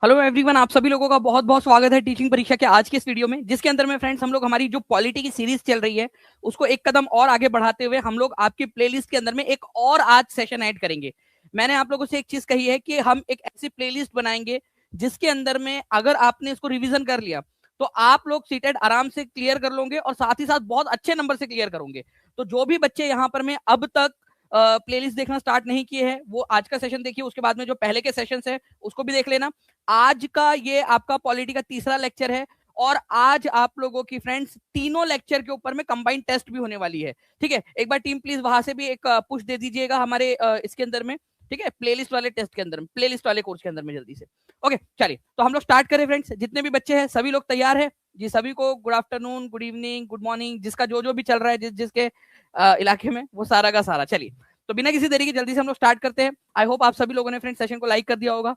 Hello everyone, आप सभी लोगों का बहुत बहुत स्वागत है टीचिंग परीक्षा के आज के इस वीडियो में, जिसके अंदर में फ्रेंड्स हम लोग हमारी जो पॉलिटी की सीरीज चल रही है उसको एक कदम और आगे बढ़ाते हुए हम लोग आपकी प्लेलिस्ट के अंदर में एक और आज सेशन ऐड करेंगे। मैंने आप लोगों से एक चीज कही है कि हम एक ऐसी प्लेलिस्ट बनाएंगे जिसके अंदर में अगर आपने इसको रिविजन कर लिया तो आप लोग सीटेड आराम से क्लियर कर लोगे और साथ ही साथ बहुत अच्छे नंबर से क्लियर करोगे। तो जो भी बच्चे यहाँ पर में अब तक प्लेलिस्ट देखना स्टार्ट नहीं किए हैं वो आज का सेशन देखिए, उसके बाद में जो पहले के सेशंस है उसको भी देख लेना। आज का ये आपका पॉलिटी का तीसरा लेक्चर है और आज आप लोगों की फ्रेंड्स तीनों लेक्चर के ऊपर में कंबाइंड टेस्ट भी होने वाली है। ठीक है, एक बार टीम प्लीज वहां से भी एक पुश दे दीजिएगा हमारे इसके अंदर में। ठीक है, प्लेलिस्ट वाले टेस्ट के अंदर में, प्लेलिस्ट वाले कोर्स के अंदर में जल्दी से। ओके चलिए, तो हम लोग स्टार्ट करें फ्रेंड्स। जितने भी बच्चे हैं सभी लोग तैयार है जी? सभी को good afternoon, good evening, good morning, जिसका जो जो भी चल रहा है जिसके इलाके में, वो सारा का सारा। चलिए, तो बिना किसी देरी के जल्दी से हम लोग स्टार्ट करते हैं। आई होप आप सभी लोगों ने फ्रेंड सेशन को लाइक कर दिया होगा।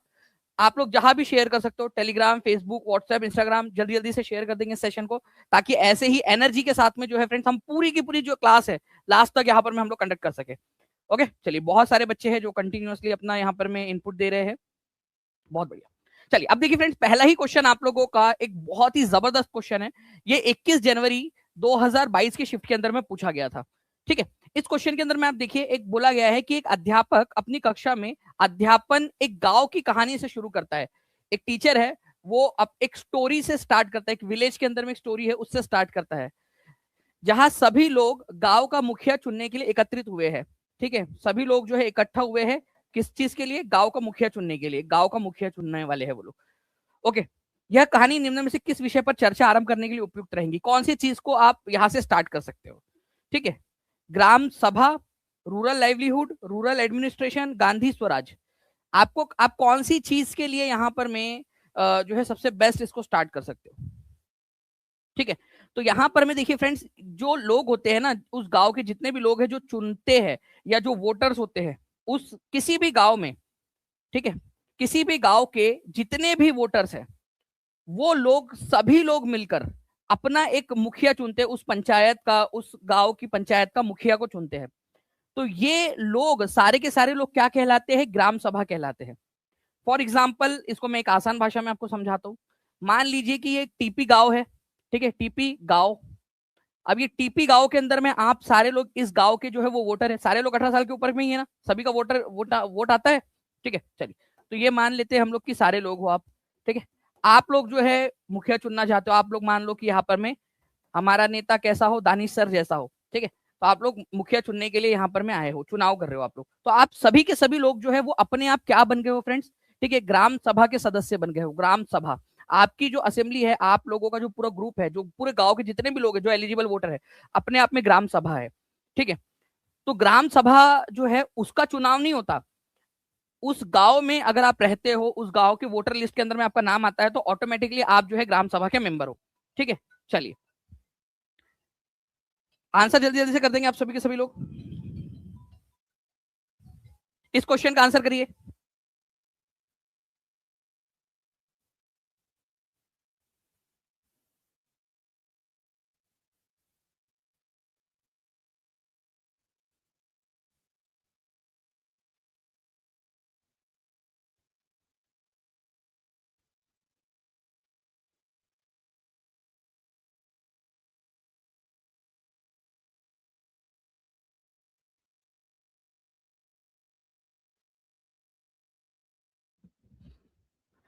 आप लोग जहां भी शेयर कर सकते हो, टेलीग्राम, फेसबुक, व्हाट्सएप, इंस्टाग्राम, जल्दी जल्दी से शेयर कर देंगे सेशन को, ताकि ऐसे ही एनर्जी के साथ में जो है फ्रेंड्स हम पूरी की पूरी जो क्लास है लास्ट तक यहाँ पर में हम लोग कंडक्ट कर सके। ओके चलिए, बहुत सारे बच्चे हैं जो कंटिन्यूअसली अपना यहाँ पर में इनपुट दे रहे हैं, बहुत बढ़िया। चलिए अब देखिए फ्रेंड्स, पहला ही क्वेश्चन आप लोगों का एक बहुत ही जबरदस्त क्वेश्चन है। ये 21 जनवरी 2022 की शिफ्ट के अंदर में पूछा गया था। ठीक है, इस क्वेश्चन के अंदर में आप देखिए, एक बोला गया है कि एक अध्यापक अपनी कक्षा में अध्यापन एक गांव की कहानी से शुरू करता है। एक टीचर है, वो अब एक स्टोरी से स्टार्ट करता है, एक विलेज के अंदर में एक स्टोरी है उससे स्टार्ट करता है, जहां सभी लोग गांव का मुखिया चुनने के लिए एकत्रित हुए हैं। ठीक है, सभी लोग जो है इकट्ठा हुए हैं किस चीज के लिए? गांव का मुखिया चुनने के लिए। गांव का मुखिया चुनने वाले हैं वो लोग। ओके, यह कहानी निम्न में से किस विषय पर चर्चा आरंभ करने के लिए उपयुक्त रहेंगी? कौन सी चीज को आप यहां से स्टार्ट कर सकते हो? ठीक है, ग्राम सभा, rural livelihood, rural administration, Gandhi Swaraj. आपको आप कौन सी चीज के लिए यहाँ पर मैं जो है सबसे बेस्ट इसको स्टार्ट कर सकते हो? ठीक है, तो यहां पर में देखिए फ्रेंड्स, जो लोग होते हैं ना उस गांव के, जितने भी लोग हैं जो चुनते हैं या जो वोटर्स होते हैं उस किसी भी गांव में, ठीक है, किसी भी गांव के जितने भी वोटर्स हैं वो लोग सभी लोग मिलकर अपना एक मुखिया चुनते हैं, उस पंचायत का, उस गांव की पंचायत का मुखिया को चुनते हैं। तो ये लोग सारे के सारे लोग क्या कहलाते हैं? ग्राम सभा कहलाते हैं। फॉर एग्जाम्पल, इसको मैं एक आसान भाषा में आपको समझाता हूँ। मान लीजिए कि ये टीपी गांव है। ठीक है, टीपी गांव। अब ये टीपी गांव के अंदर में आप सारे लोग इस गांव के जो है वो वोटर है, सारे लोग 18 साल के ऊपर में ही है ना, सभी का वोट आता है। ठीक है, चलिए, तो ये मान लेते हैं हम लोग कि सारे लोग हो आप। ठीक है, आप लोग जो है मुखिया चुनना चाहते हो। आप लोग मान लो कि यहाँ पर में हमारा नेता कैसा हो? दानिश सर जैसा हो। ठीक है, तो आप लोग मुखिया चुनने के लिए यहाँ पर में आए हो, चुनाव कर रहे हो आप लोग। तो आप सभी के सभी लोग जो है वो अपने आप क्या बन गए हो फ्रेंड्स? ठीक है, ग्राम सभा के सदस्य बन गए हो। ग्राम सभा आपकी जो असेंबली है, आप लोगों का जो पूरा ग्रुप है, जो पूरे गांव के जितने भी लोग हैं जो एलिजिबल वोटर है, अपने आप में ग्राम सभा है। ठीक है, तो ग्राम सभा जो है उसका चुनाव नहीं होता। उस गांव में अगर आप रहते हो, उस गांव के वोटर लिस्ट के अंदर में आपका नाम आता है, तो ऑटोमेटिकली आप जो है ग्राम सभा के मेंबर हो। ठीक है, चलिए, आंसर जल्दी जल्दी से कर देंगे आप सभी के सभी लोग। इस क्वेश्चन का आंसर करिए।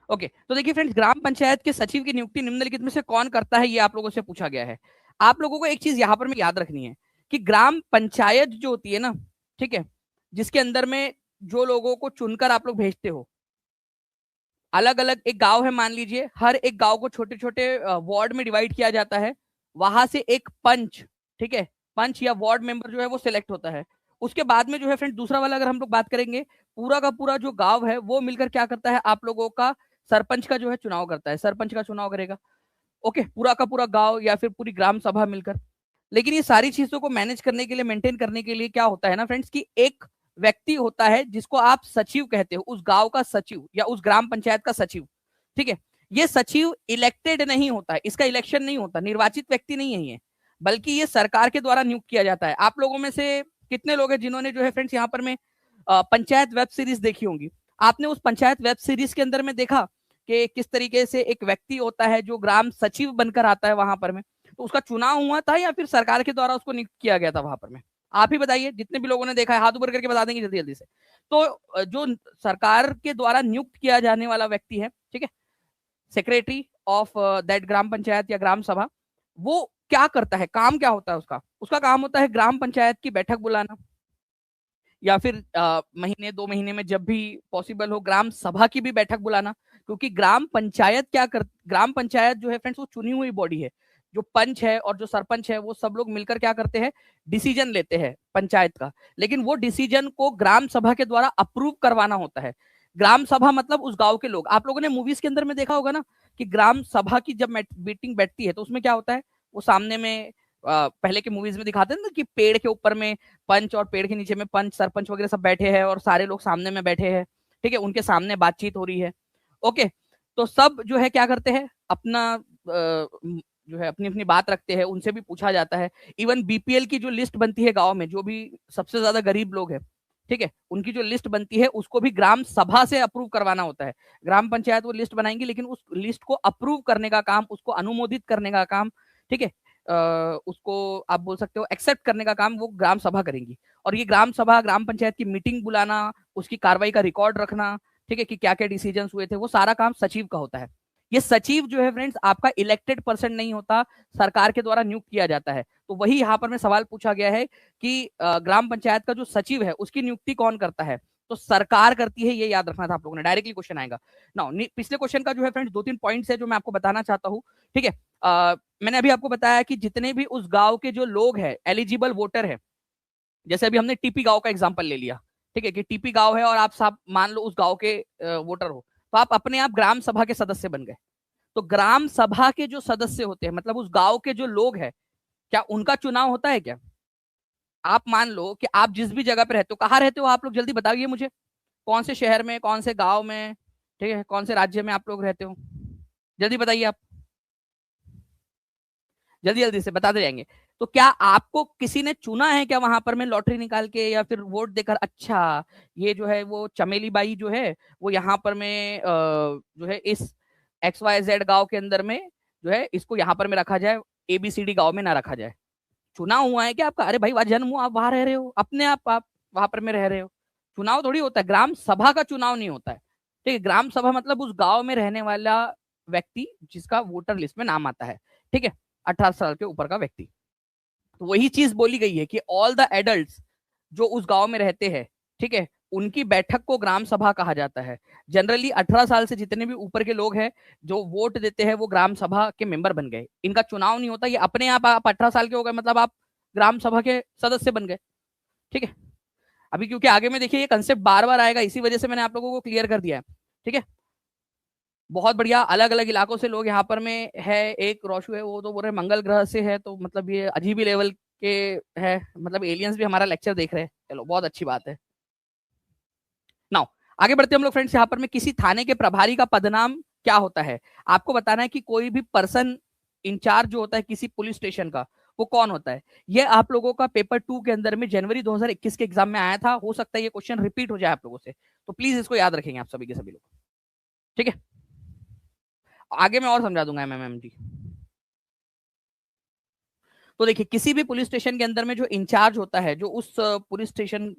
ओके, तो देखिए फ्रेंड्स, ग्राम पंचायत के सचिव की नियुक्ति निम्नलिखित में से कौन करता है? ये आप लोगों से पूछा गया है। आप लोगों को एक चीज यहां पर में याद रखनी है कि ग्राम पंचायत जो होती है ना, ठीक है, जिसके अंदर में जो लोगों को चुनकर आप लोग भेजते हो, अलग अलग एक गांव है मान लीजिए, हर एक गांव को छोटे छोटे वार्ड में डिवाइड किया जाता है। वहां से एक पंच, ठीक है, पंच या वार्ड मेंबर जो है वो सिलेक्ट होता है। उसके बाद में जो है फ्रेंड दूसरा वाला अगर हम लोग बात करेंगे, पूरा का पूरा जो गांव है वो मिलकर क्या करता है? आप लोगों का सरपंच का जो है चुनाव करता है, सरपंच का चुनाव करेगा। ओके, पूरा का पूरा गांव या फिर पूरी ग्राम सभा मिलकर। लेकिन ये सारी चीजों को मैनेज करने के लिए, मेंटेन करने के लिए क्या होता है ना फ्रेंड्स, कि एक व्यक्ति होता है जिसको आप सचिव कहते हो, उस गांव का सचिव या उस ग्राम पंचायत का सचिव। ठीक है, ये सचिव इलेक्टेड नहीं होता है, इसका इलेक्शन नहीं होता, निर्वाचित व्यक्ति नहीं है ये, बल्कि ये सरकार के द्वारा नियुक्त किया जाता है। आप लोगों में से कितने लोग हैं जिन्होंने जो है फ्रेंड्स यहाँ पर में पंचायत वेब सीरीज देखी होंगी? आपने उस पंचायत वेब सीरीज के अंदर में देखा कि किस तरीके से एक व्यक्ति होता है जो ग्राम सचिव बनकर आता है वहां पर में, तो उसका चुनाव हुआ था या फिर सरकार के द्वारा उसको नियुक्त किया गया था वहां पर में? आप ही बताइए, जितने भी लोगों ने देखा है हाथ ऊपर करके बता देंगे जल्दी जल्दी से। तो जो सरकार के द्वारा नियुक्त किया जाने वाला व्यक्ति है, ठीक है, सेक्रेटरी ऑफ दैट ग्राम पंचायत या ग्राम सभा, वो क्या करता है, काम क्या होता है उसका? उसका काम होता है ग्राम पंचायत की बैठक बुलाना, या फिर महीने 2 महीने में जब भी पॉसिबल हो ग्राम सभा की भी बैठक बुलाना। क्योंकि ग्राम पंचायत ग्राम पंचायत जो है फ्रेंड्स वो चुनी हुई बॉडी है। जो पंच है और जो सरपंच है वो सब लोग मिलकर क्या करते हैं, डिसीजन लेते हैं पंचायत का, लेकिन वो डिसीजन को ग्राम सभा के द्वारा अप्रूव करवाना होता है। ग्राम सभा मतलब उस गांव के लोग, आप लोगों ने मूवीज के अंदर में देखा होगा ना कि ग्राम सभा की जब मीटिंग बैठती है तो उसमें क्या होता है, वो सामने में पहले के मूवीज में दिखाते हैं ना कि पेड़ के ऊपर में पंच और पेड़ के नीचे में पंच सरपंच वगैरह सब बैठे हैं और सारे लोग सामने में बैठे हैं, ठीक है, उनके सामने बातचीत हो रही है। ओके, तो सब जो है क्या करते हैं, अपना जो है अपनी अपनी बात रखते हैं, उनसे भी पूछा जाता है। इवन बीपीएल की जो लिस्ट बनती है गांव में, जो भी सबसे ज्यादा गरीब लोग हैं, ठीक है, उनकी जो लिस्ट बनती है उसको भी ग्राम सभा से अप्रूव करवाना होता है। ग्राम पंचायत वो लिस्ट बनाएंगी, लेकिन उस लिस्ट को अप्रूव करने का काम, उसको अनुमोदित करने का काम, ठीक है, उसको आप बोल सकते हो एक्सेप्ट करने का काम वो ग्राम सभा करेंगी। और ये ग्राम सभा ग्राम पंचायत की मीटिंग बुलाना, उसकी कार्रवाई का रिकॉर्ड रखना, ठीक है, कि क्या क्या डिसीजन हुए थे, वो सारा काम सचिव का होता है। ये सचिव जो है फ्रेंड्स आपका इलेक्टेड पर्सन नहीं होता, सरकार के द्वारा नियुक्त किया जाता है। तो वही यहाँ पर में सवाल पूछा गया है कि ग्राम पंचायत का जो सचिव है उसकी नियुक्ति कौन करता है, तो सरकार करती है, ये याद रखना था आप लोगों ने। डायरेक्टली क्वेश्चन आएगा ना। पिछले क्वेश्चन का जो है फ्रेंड्स 2-3 पॉइंट्स है जो मैं आपको बताना चाहता हूँ, ठीक है। मैंने अभी आपको बताया कि जितने भी उस गांव के जो लोग हैं एलिजिबल वोटर है, जैसे अभी हमने टीपी गांव का एग्जांपल ले लिया, ठीक है, कि टीपी गांव है और आप सब मान लो उस गांव के वोटर हो, तो आप अपने आप ग्राम सभा के सदस्य बन गए। तो ग्राम सभा के जो सदस्य होते हैं, मतलब उस गांव के जो लोग हैं, क्या उनका चुनाव होता है क्या? आप मान लो कि आप जिस भी जगह पे रहते हो, कहाँ रहते हो आप लोग, जल्दी बताइए मुझे, कौन से शहर में, कौन से गांव में, ठीक है, कौन से राज्य में आप लोग रहते हो, जल्दी बताइए आप, जल्दी जल्दी से बताते जाएंगे। तो क्या आपको किसी ने चुना है क्या वहां पर में लॉटरी निकाल के या फिर वोट देकर, अच्छा ये जो है वो चमेली बाई जो है वो यहाँ पर में जो है इस XYZ गांव के अंदर में जो है इसको यहाँ पर में रखा जाए, ABCD गांव में ना रखा जाए? चुनाव हुआ है क्या आपका? अरे भाई वहां जन्म हुआ, आप वहां रह रहे हो, अपने आप वहां पर में रह रहे हो। चुनाव थोड़ी होता है, ग्राम सभा का चुनाव नहीं होता है, ठीक है। ग्राम सभा मतलब उस गांव में रहने वाला व्यक्ति जिसका वोटर लिस्ट में नाम आता है, ठीक है, 18 साल के ऊपर का व्यक्ति। तो वही चीज बोली गई है कि ऑल द एडल्ट जो उस गांव में रहते हैं, ठीक है, उनकी बैठक को ग्राम सभा कहा जाता है। जनरली 18 साल से जितने भी ऊपर के लोग हैं जो वोट देते हैं वो ग्राम सभा के मेंबर बन गए, इनका चुनाव नहीं होता, ये अपने आप 18 साल के हो गए मतलब आप ग्राम सभा के सदस्य बन गए, ठीक है। अभी क्योंकि आगे में देखिए ये कंसेप्ट बार बार आएगा, इसी वजह से मैंने आप लोगों को क्लियर कर दिया है, ठीक है। बहुत बढ़िया, अलग अलग इलाकों से लोग यहाँ पर में है। एक रोशु है वो तो बोल रहे मंगल ग्रह से है, तो मतलब ये अजीब ही लेवल के है, मतलब एलियंस भी हमारा लेक्चर देख रहे हैं, चलो बहुत अच्छी बात है। नाउ आगे बढ़ते हम लोग फ्रेंड्स, यहाँ पर में किसी थाने के प्रभारी का पदनाम क्या होता है? आपको बताना है कि कोई भी पर्सन इंचार्ज जो होता है किसी पुलिस स्टेशन का, वो कौन होता है। ये आप लोगों का पेपर 2 के अंदर में जनवरी 2021 के एग्जाम में आया था, हो सकता है ये क्वेश्चन रिपीट हो जाए आप लोगों से, तो प्लीज इसको याद रखेंगे आप सभी के सभी लोग, ठीक है। आगे मैं और समझा दूंगा MMM जी। तो देखिए किसी भी पुलिस स्टेशन के अंदर में जो इंचार्ज होता है, जो उस पुलिस स्टेशन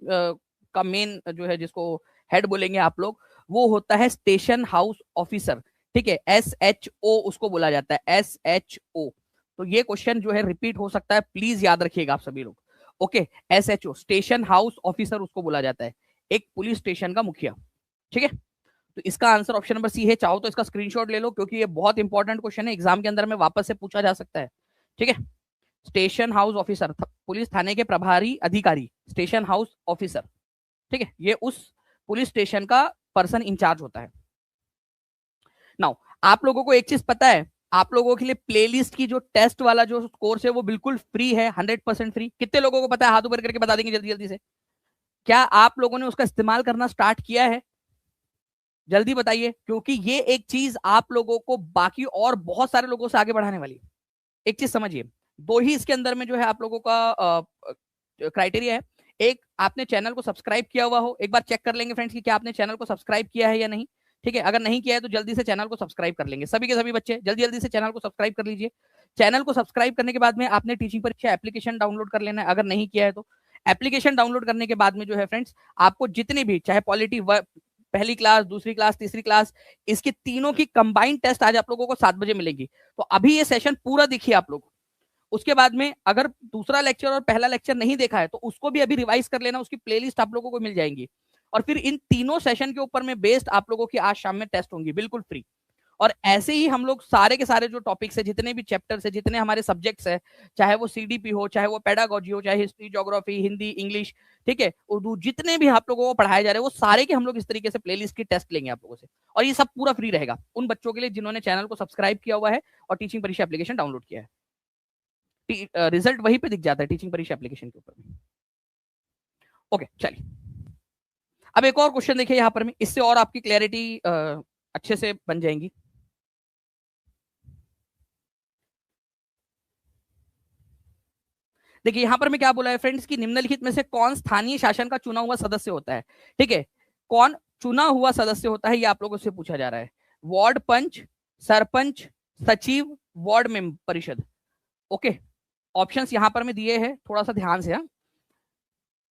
का मेन जो है जिसको हेड बोलेंगे आप लोग, वो होता है स्टेशन हाउस ऑफिसर, ठीक है, SHO उसको बोला जाता है, SHO। तो ये क्वेश्चन जो है रिपीट हो सकता है, प्लीज याद रखिएगा आप सभी लोग, okay. SHO station house officer उसको बोला जाता है, एक पुलिस स्टेशन का मुखिया, ठीक है। तो इसका आंसर ऑप्शन नंबर C है। चाहो तो इसका स्क्रीनशॉट ले लो क्योंकि ये बहुत इंपॉर्टेंट क्वेश्चन है, एग्जाम के अंदर में वापस से पूछा जा सकता है, ठीक है। स्टेशन हाउस ऑफिसर, पुलिस थाने के प्रभारी अधिकारी, स्टेशन हाउस ऑफिसर, ठीक है, ये उस पुलिस स्टेशन का पर्सन इंचार्ज होता है। नाउ आप लोगों को एक चीज पता है, आप लोगों के लिए प्लेलिस्ट की जो टेस्ट वाला जो कोर्स है वो बिल्कुल फ्री है, 100% फ्री। कितने लोगों को पता है, हाथ ऊपर करके बता देंगे जल्दी जल्दी से। क्या आप लोगों ने उसका इस्तेमाल करना स्टार्ट किया है? जल्दी बताइए, क्योंकि ये एक चीज आप लोगों को बाकी और बहुत सारे लोगों से आगे बढ़ाने वाली है। एक चीज समझिए, दो ही इसके अंदर में जो है आप लोगों का क्राइटेरिया है। एक, आपने चैनल को सब्सक्राइब किया हुआ हो, एक बार चेक कर लेंगे फ्रेंड्स कि क्या आपने चैनल को सब्सक्राइब किया है या नहीं, ठीक है, अगर नहीं किया है तो जल्दी से चैनल को सब्सक्राइब कर लेंगे सभी के सभी बच्चे, जल्दी जल्दी से चैनल को सब्सक्राइब कर लीजिए। चैनल को सब्सक्राइब करने के बाद में आपने टीचिंग परीक्षा एप्लीकेशन डाउनलोड कर लेना है, अगर नहीं किया है तो। एप्लीकेशन डाउनलोड करने के बाद में जो है फ्रेंड्स, आपको जितने भी चाहे पॉलिटी पहली क्लास, दूसरी क्लास, तीसरी क्लास, इसकी तीनों की कंबाइंड टेस्ट आज आप लोगों को 7 बजे मिलेगी। तो अभी ये सेशन पूरा देखिए आप लोग। उसके बाद में अगर दूसरा लेक्चर और पहला लेक्चर नहीं देखा है तो उसको भी अभी रिवाइज कर लेना, उसकी प्लेलिस्ट आप लोगों को मिल जाएंगी। और फिर इन तीनों सेशन के ऊपर में बेस्ड आप लोगों की आज शाम में टेस्ट होंगी बिल्कुल फ्री। और ऐसे ही हम लोग सारे के सारे जो टॉपिक्स है, जितने भी चैप्टर्स है, जितने हमारे सब्जेक्ट्स है, चाहे वो सीडीपी हो, चाहे वो पेडागोजी हो, चाहे हिस्ट्री, ज्योग्राफी, हिंदी, इंग्लिश, ठीक है, उर्दू, जितने भी आप लोगों को पढ़ाए जा रहे हैं वो सारे के हम लोग इस तरीके से प्लेलिस्ट की टेस्ट लेंगे आप लोगों से। और ये सब पूरा फ्री रहेगा उन बच्चों के लिए जिन्होंने चैनल को सब्सक्राइब किया हुआ है और टीचिंग परीक्षा एप्लीकेशन डाउनलोड किया है। रिजल्ट वहीं पे दिख जाता है टीचिंग परीक्षा एप्लीकेशन के ऊपर में। ओके, चलिए अब एक और क्वेश्चन देखिए यहां पर में, इससे और आपकी क्लैरिटी अच्छे से बन जाएंगी। देखिए यहां पर मैं क्या बोला है फ्रेंड्स कि निम्नलिखित में से कौन स्थानीय शासन का चुना हुआ सदस्य होता है। ठीक है, कौन चुना हुआ सदस्य होता है ये आप लोगों से पूछा जा रहा है। वार्ड पंच, सरपंच, सचिव, वार्ड मेंबर परिषद। ओके, ऑप्शंस यहां पर मैं दिए हैं, थोड़ा सा ध्यान से।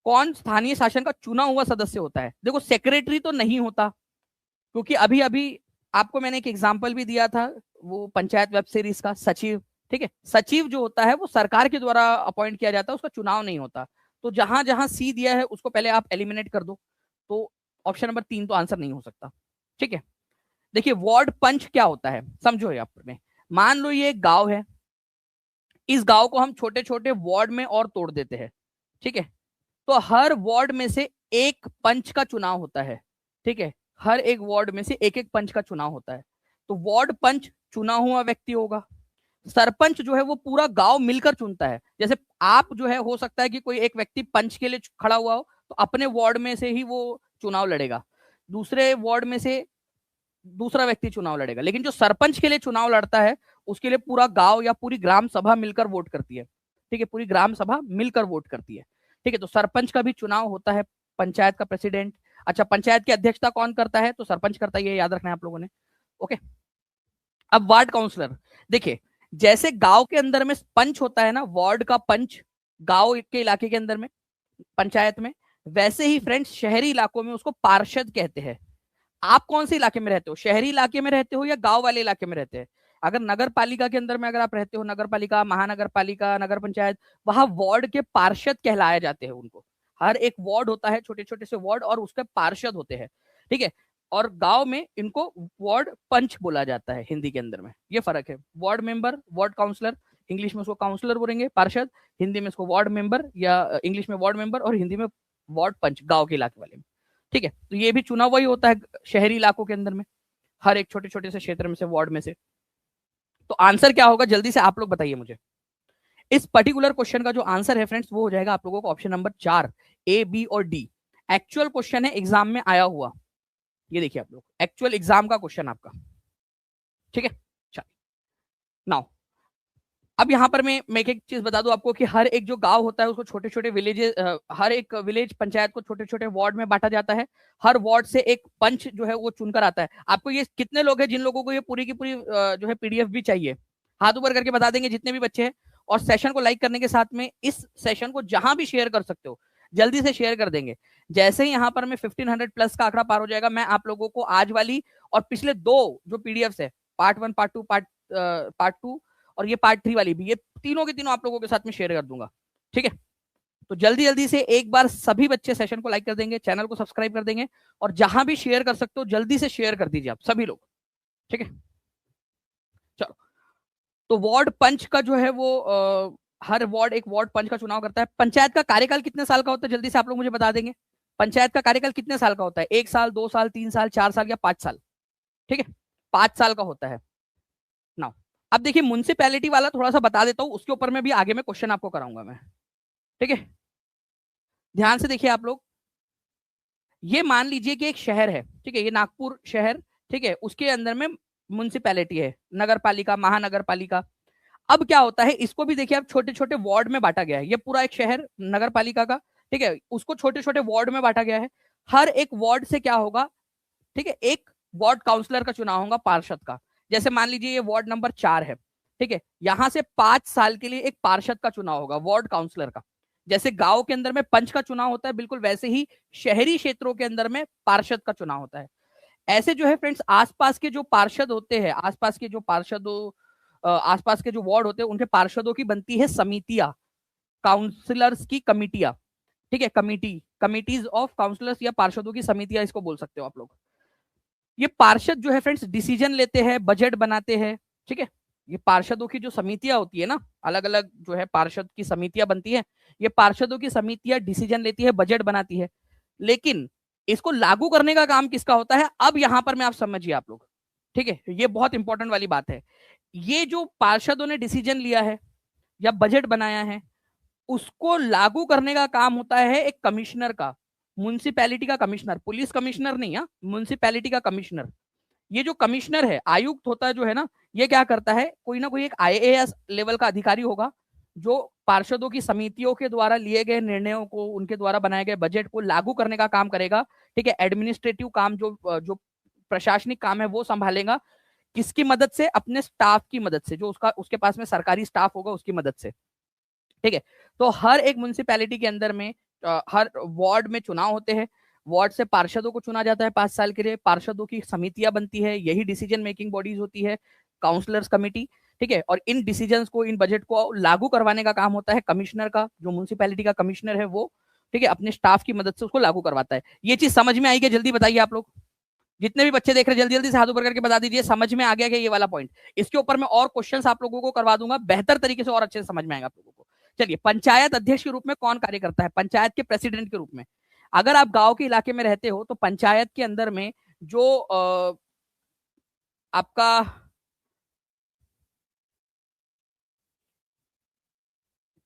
कौन स्थानीय शासन का चुना हुआ सदस्य होता है? देखो सेक्रेटरी तो नहीं होता, क्योंकि अभी अभी आपको मैंने एक एग्जांपल भी दिया था वो पंचायत वेब सीरीज का, सचिव। ठीक है, सचिव जो होता है वो सरकार के द्वारा अपॉइंट किया जाता है, उसका चुनाव नहीं होता। तो जहां जहां सी दिया है उसको पहले आप एलिमिनेट कर दो, तो ऑप्शन नंबर 3 तो आंसर नहीं हो सकता। ठीक है, देखिए वार्ड पंच क्या होता है समझो। यहाँ पर मान लो ये एक गांव है, इस गांव को हम छोटे छोटे वार्ड में और तोड़ देते हैं। ठीक है, तो हर वार्ड में से एक पंच का चुनाव होता है। ठीक है, हर एक वार्ड में से एक एक पंच का चुनाव होता है। तो वार्ड पंच चुना हुआ व्यक्ति होगा। सरपंच जो है वो पूरा गांव मिलकर चुनता है। जैसे आप जो है, हो सकता है कि कोई एक व्यक्ति पंच के लिए खड़ा हुआ हो तो अपने वार्ड में से ही वो चुनाव लड़ेगा, दूसरे वार्ड में से दूसरा व्यक्ति चुनाव लड़ेगा। लेकिन जो सरपंच के लिए चुनाव लड़ता है उसके लिए पूरा गांव या पूरी ग्राम सभा मिलकर वोट करती है। ठीक है, पूरी ग्राम सभा मिलकर वोट करती है। ठीक है, तो सरपंच का भी चुनाव होता है, पंचायत का प्रेसिडेंट। अच्छा, पंचायत की अध्यक्षता कौन करता है? तो सरपंच करता है, ये याद रखना है आप लोगों ने। ओके, अब वार्ड काउंसलर। देखिए जैसे गांव के अंदर में पंच होता है ना, वार्ड का पंच गांव के इलाके के अंदर में पंचायत में, वैसे ही फ्रेंड्स शहरी इलाकों में उसको पार्षद कहते हैं। आप कौन से इलाके में रहते हो? शहरी इलाके में रहते हो या गांव वाले इलाके में रहते हैं? अगर नगर पालिका के अंदर में अगर आप रहते हो, नगर पालिका, महानगर पालिका, नगर पंचायत, वहां वार्ड के पार्षद कहलाए जाते हैं उनको। हर एक वार्ड होता है, छोटे छोटे से वार्ड, और उसके पार्षद होते हैं। ठीक है, और गांव में इनको वार्ड पंच बोला जाता है हिंदी के अंदर में, ये फर्क है। Ward member, ward councillor, English में उसको काउंसलर बोलेंगे, पार्षद हिंदी में इसको वार्ड मेंबर, या इंग्लिश में वार्ड मेंबर और हिंदी में वार्ड पंच, गांव के इलाके वाले में। ठीक है, तो ये भी चुना हुआ ही होता है शहरी इलाकों के अंदर में, हर एक छोटे छोटे से क्षेत्र में से, वार्ड में से। तो आंसर क्या होगा जल्दी से आप लोग बताइए मुझे। इस पर्टिकुलर क्वेश्चन का जो आंसर है फ्रेंड्स वो हो जाएगा आप लोगों को ऑप्शन नंबर 4, ए, बी और डी। एक्चुअल क्वेश्चन है, एग्जाम में आया हुआ। ये देखिए आप लोग, एक्चुअल एग्जाम का क्वेश्चन आपका। ठीक है, चलिए नाउ अब यहां पर मैं एक चीज बता दूं आपको कि हर एक जो गांव होता है उसको छोटे छोटे विलेजेस, हर एक विलेज पंचायत को छोटे छोटे वार्ड में बांटा जाता है। हर वार्ड से एक पंच जो है वो चुनकर आता है। आपको ये कितने लोग हैं जिन लोगों को ये पूरी की पूरी जो है पीडीएफ भी चाहिए? हाथ ऊपर करके बता देंगे जितने भी बच्चे हैं। और सेशन को लाइक करने के साथ में इस सेशन को जहां भी शेयर कर सकते हो जल्दी से शेयर कर देंगे। जैसे ही यहाँ पर मैं 1500 प्लस का आंकड़ा पार हो जाएगा, मैं आप लोगों को आज वाली और पिछले 2 जो पीडीएफ है, पार्ट 1, पार्ट 2, पार्ट 2 और ये पार्ट 3 वाली भी, ये तीनों के तीनों आप लोगों के साथ में शेयर कर दूंगा। ठीक है, तो जल्दी जल्दी से एक बार सभी बच्चे सेशन को लाइक कर देंगे, चैनल को सब्सक्राइब कर देंगे, और जहां भी शेयर कर सकते हो जल्दी से शेयर कर दीजिए आप सभी लोग। ठीक है, चलो, तो वार्ड पंच का जो है वो हर वार्ड एक वार्ड पंच का चुनाव करता है। पंचायत का कार्यकाल कितने साल का होता है जल्दी से आप लोग मुझे बता देंगे? पंचायत का कार्यकाल कितने साल का होता है? 1 साल, 2 साल, 3 साल, 4 साल या 5 साल? ठीक है, 5 साल का होता है। नाउ अब देखिए म्युनिसिपैलिटी वाला थोड़ा सा बता देता हूं, उसके ऊपर में भी आगे में क्वेश्चन आपको कराऊंगा मैं। ठीक है, ध्यान से देखिए आप लोग। ये मान लीजिए कि एक शहर है, ठीक है, ये नागपुर शहर, ठीक है, उसके अंदर में म्युनिसिपैलिटी है, नगर पालिका, महानगर पालिका। अब क्या होता है, इसको भी देखिए अब छोटे छोटे वार्ड में बांटा गया है। ये पूरा एक शहर नगर पालिका का, ठीक है, उसको छोटे छोटे वार्ड में बांटा गया है। हर एक वार्ड से क्या होगा, ठीक है, एक वार्ड काउंसलर का चुनाव होगा पार्षद का। जैसे मान लीजिए ये वार्ड नंबर 4 है, ठीक है, यहां से 5 साल के लिए एक पार्षद का चुनाव होगा, वार्ड काउंसलर का। जैसे गांव के अंदर में पंच का चुनाव होता है, बिल्कुल वैसे ही शहरी क्षेत्रों के अंदर में पार्षद का चुनाव होता है। ऐसे जो है फ्रेंड्स, आसपास के जो पार्षद होते हैं, आसपास के जो पार्षदों, आसपास के जो वार्ड होते हैं, उनके पार्षदों की बनती है समितियां, काउंसलर्स की कमिटियां, ठीक है, कमिटीज ऑफ काउंसलर्स या पार्षदों की समितियां इसको बोल सकते हो आप लोग। ये पार्षद जो है फ्रेंड्स डिसीजन लेते हैं, बजट बनाते हैं, ठीक है। ये पार्षदों की जो समितियां होती है ना, अलग अलग जो है पार्षद की समितियां बनती है, ये पार्षदों की समितियां डिसीजन लेती है, बजट बनाती है। लेकिन इसको लागू करने का काम किसका होता है, अब यहां पर मैं आप समझिए आप लोग, ठीक है, ये बहुत इंपॉर्टेंट वाली बात है। ये जो पार्षदों ने डिसीजन लिया है या बजट बनाया है, उसको लागू करने का काम होता है एक कमिश्नर का, म्युनिसिपैलिटी का कमिश्नर, पुलिस कमिश्नर नहीं, है म्युनिसिपैलिटी का कमिश्नर। ये जो कमिश्नर है, आयुक्त होता है जो है ना, ये क्या करता है, कोई ना कोई एक आईएएस लेवल का अधिकारी होगा, जो पार्षदों की समितियों के द्वारा लिए गए निर्णयों को, उनके द्वारा बनाए गए बजट को लागू करने का काम करेगा, ठीक है। एडमिनिस्ट्रेटिव काम, जो जो प्रशासनिक काम है, वो संभालेगा। किसकी मदद से, अपने स्टाफ की मदद से, जो उसका उसके पास में सरकारी स्टाफ होगा उसकी मदद से, ठीक है। तो हर एक म्युनिसिपैलिटी के अंदर में हर वार्ड में चुनाव होते हैं, वार्ड से पार्षदों को चुना जाता है 5 साल के लिए, पार्षदों की समितियां बनती है, यही डिसीजन मेकिंग बॉडीज होती है, काउंसलर्स कमिटी, ठीक है। और इन डिसीजंस को, इन बजट को लागू करवाने का काम होता है कमिश्नर का, जो म्युनिसिपैलिटी का कमिश्नर है वो, ठीक है, अपने स्टाफ की मदद से उसको लागू करवाता है। ये चीज समझ में आई क्या, जल्दी बताइए आप लोग, जितने भी बच्चे देख रहे हैं जल्दी जल्दी से हाथ ऊपर करके बता दीजिए, समझ में आ गया क्या ये वाला पॉइंट। इसके ऊपर मैं और क्वेश्चंस आप लोगों को करवा दूंगा, बेहतर तरीके से और अच्छे से समझ में आएगा आप लोगों को। चलिए, पंचायत अध्यक्ष के रूप में कौन कार्य करता है, पंचायत के प्रेसिडेंट के रूप में। अगर आप गांव के इलाके में रहते हो तो पंचायत के अंदर में जो आपका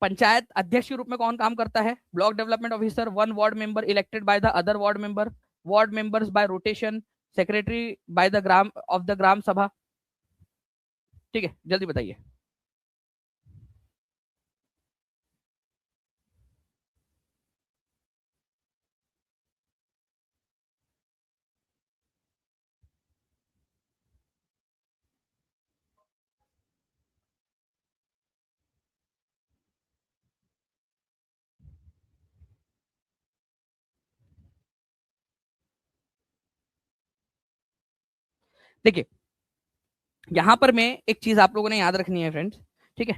पंचायत अध्यक्ष के रूप में कौन काम करता है, block development officer, one ward member elected by the other ward member, ward members by rotation, secretary by the gram of the Gram Sabha, ठीक है, जल्दी बताइए। देखिए, यहां पर मैं एक चीज आप लोगों ने याद रखनी है फ्रेंड्स, ठीक है,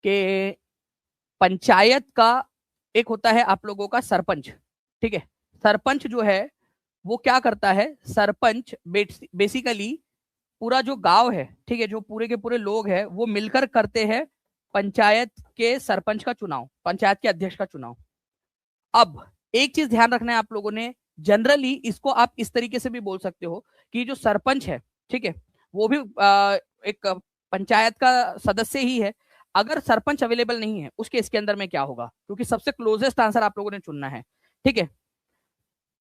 कि पंचायत का एक होता है आप लोगों का सरपंच, ठीक है। सरपंच जो है वो क्या करता है, सरपंच बेसिकली पूरा जो गांव है, ठीक है, जो पूरे के पूरे लोग हैं वो मिलकर करते हैं पंचायत के सरपंच का चुनाव, पंचायत के अध्यक्ष का चुनाव। अब एक चीज ध्यान रखना है आप लोगों ने, जनरली इसको आप इस तरीके से भी बोल सकते हो कि जो सरपंच है, ठीक है, वो भी एक पंचायत का सदस्य ही है। अगर सरपंच अवेलेबल नहीं है उस केस के अंदर में क्या होगा, क्योंकि सबसे क्लोजेस्ट आंसर आप लोगों ने चुनना है, ठीक है।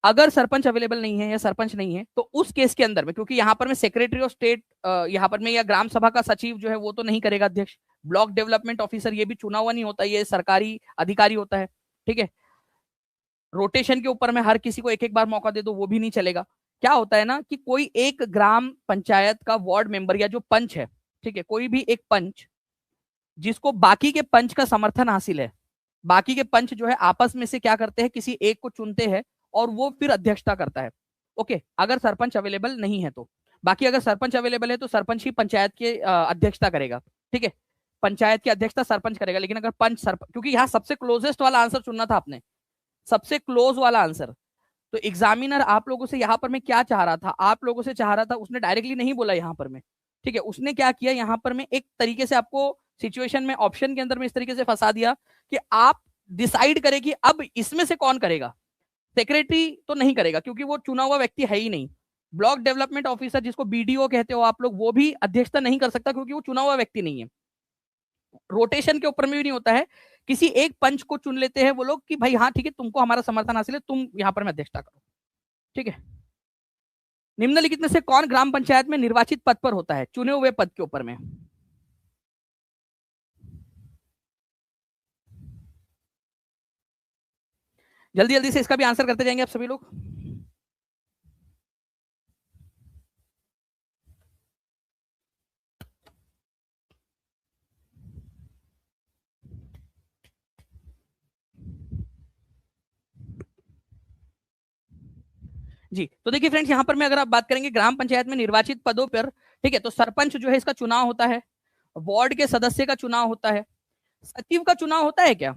अगर सरपंच अवेलेबल नहीं है या सरपंच नहीं है तो उस केस के अंदर में, क्योंकि यहां पर मैं सेक्रेटरी ऑफ स्टेट यहां पर मैं, या ग्राम सभा का सचिव जो है वो तो नहीं करेगा अध्यक्ष, ब्लॉक डेवलपमेंट ऑफिसर ये भी चुना हुआ नहीं होता, ये सरकारी अधिकारी होता है, ठीक है। रोटेशन के ऊपर में हर किसी को एक एक बार मौका दे दो वो भी नहीं चलेगा। क्या होता है ना कि कोई एक ग्राम पंचायत का वार्ड मेंबर या जो पंच है, ठीक है, कोई भी एक पंच जिसको बाकी के पंच का समर्थन हासिल है, बाकी के पंच जो है आपस में से क्या करते हैं, किसी एक को चुनते हैं और वो फिर अध्यक्षता करता है। ओके, अगर सरपंच अवेलेबल नहीं है तो, बाकी अगर सरपंच अवेलेबल है तो सरपंच ही पंचायत की अध्यक्षता करेगा, ठीक है, पंचायत की अध्यक्षता सरपंच करेगा। लेकिन अगर पंच सरपंच, क्योंकि यहाँ सबसे क्लोजेस्ट वाला आंसर चुनना था आपने, सबसे क्लोज वाला आंसर, तो एग्जामिनर आप लोगों से यहाँ पर मैं क्या चाह रहा था, आप लोगों से चाह रहा था, उसने डायरेक्टली नहीं बोला यहाँ पर मैं, ठीक है, उसने क्या किया यहाँ पर मैं एक तरीके से आपको सिचुएशन में, ऑप्शन के अंदर में इस तरीके से फंसा दिया कि आप डिसाइड करें कि अब इसमें से कौन करेगा। सेक्रेटरी तो नहीं करेगा क्योंकि वो चुना हुआ व्यक्ति है ही नहीं। ब्लॉक डेवलपमेंट ऑफिसर जिसको बीडीओ कहते हो आप लोग, वो भी अध्यक्षता नहीं कर सकता क्योंकि वो चुना हुआ व्यक्ति नहीं है। रोटेशन के ऊपर में भी नहीं होता है, किसी एक पंच को चुन लेते हैं वो लोग कि भाई हाँ ठीक है, तुमको हमारा समर्थन हासिल है, तुम यहां पर में अध्यक्षता करो, ठीक है। निम्नलिखित में से कौन ग्राम पंचायत में निर्वाचित पद पर होता है, चुने हुए पद के ऊपर में। जल्दी जल्दी से इसका भी आंसर करते जाएंगे आप सभी लोग। जी। तो देखिए फ्रेंड्स, यहाँ पर मैं अगर आप बात करेंगे ग्राम पंचायत में निर्वाचित पदों पर, ठीक है, तो सरपंच जो है इसका चुनाव होता है, वार्ड के सदस्य का चुनाव होता है, सचिव का चुनाव होता है क्या?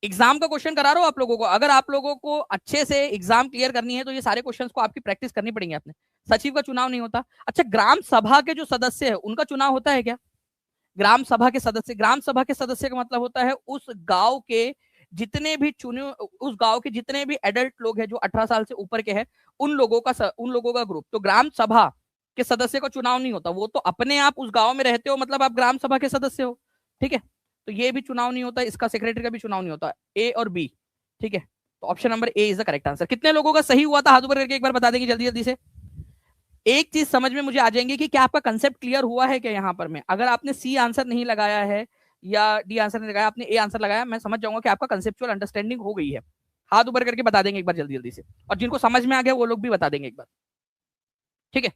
एग्जाम का क्वेश्चन करा रहा हूं आप लोगों को, अगर आप लोगों को अच्छे से एग्जाम क्लियर करनी है तो ये सारे क्वेश्चंस को आपकी प्रैक्टिस करनी पड़ेंगे आपने। सचिव का चुनाव नहीं होता। अच्छा, ग्राम सभा के जो सदस्य है उनका चुनाव होता है क्या? ग्राम सभा के सदस्य, ग्राम सभा के सदस्य का मतलब होता है उस गांव के जितने भी चुने, उस गांव के जितने भी एडल्ट लोग हैं जो 18 साल से ऊपर के हैं, उन लोगों का ग्रुप। तो ग्राम सभा के सदस्य का चुनाव नहीं होता, वो तो अपने आप उस गांव में रहते हो, मतलब आप ग्राम सभा के सदस्य हो, ठीक है। तो ये भी चुनाव नहीं होता, इसका सेक्रेटरी का भी चुनाव नहीं होता, ए और बी, ठीक है। तो option number A is the correct answer. कितने लोगों का सही हुआ था, हाथ ऊपर करके एक बार बता देंगे जल्दी जल्दी से। एक चीज समझ में मुझे आ जाएंगे कि क्या आपका कंसेप्ट क्लियर हुआ है क्या यहाँ पर। में अगर आपने सी आंसर नहीं लगाया है या डी आंसर नहीं लगाया, आपने ए आंसर लगाया, मैं समझ जाऊंगा कि आपका कंसेप्चुअल अंडरस्टैंडिंग हो गई है। हाथ ऊपर करके बता देंगे एक बार जल्दी जल्दी से, और जिनको समझ में आ गया वो लोग भी बता देंगे एक बार, ठीक है।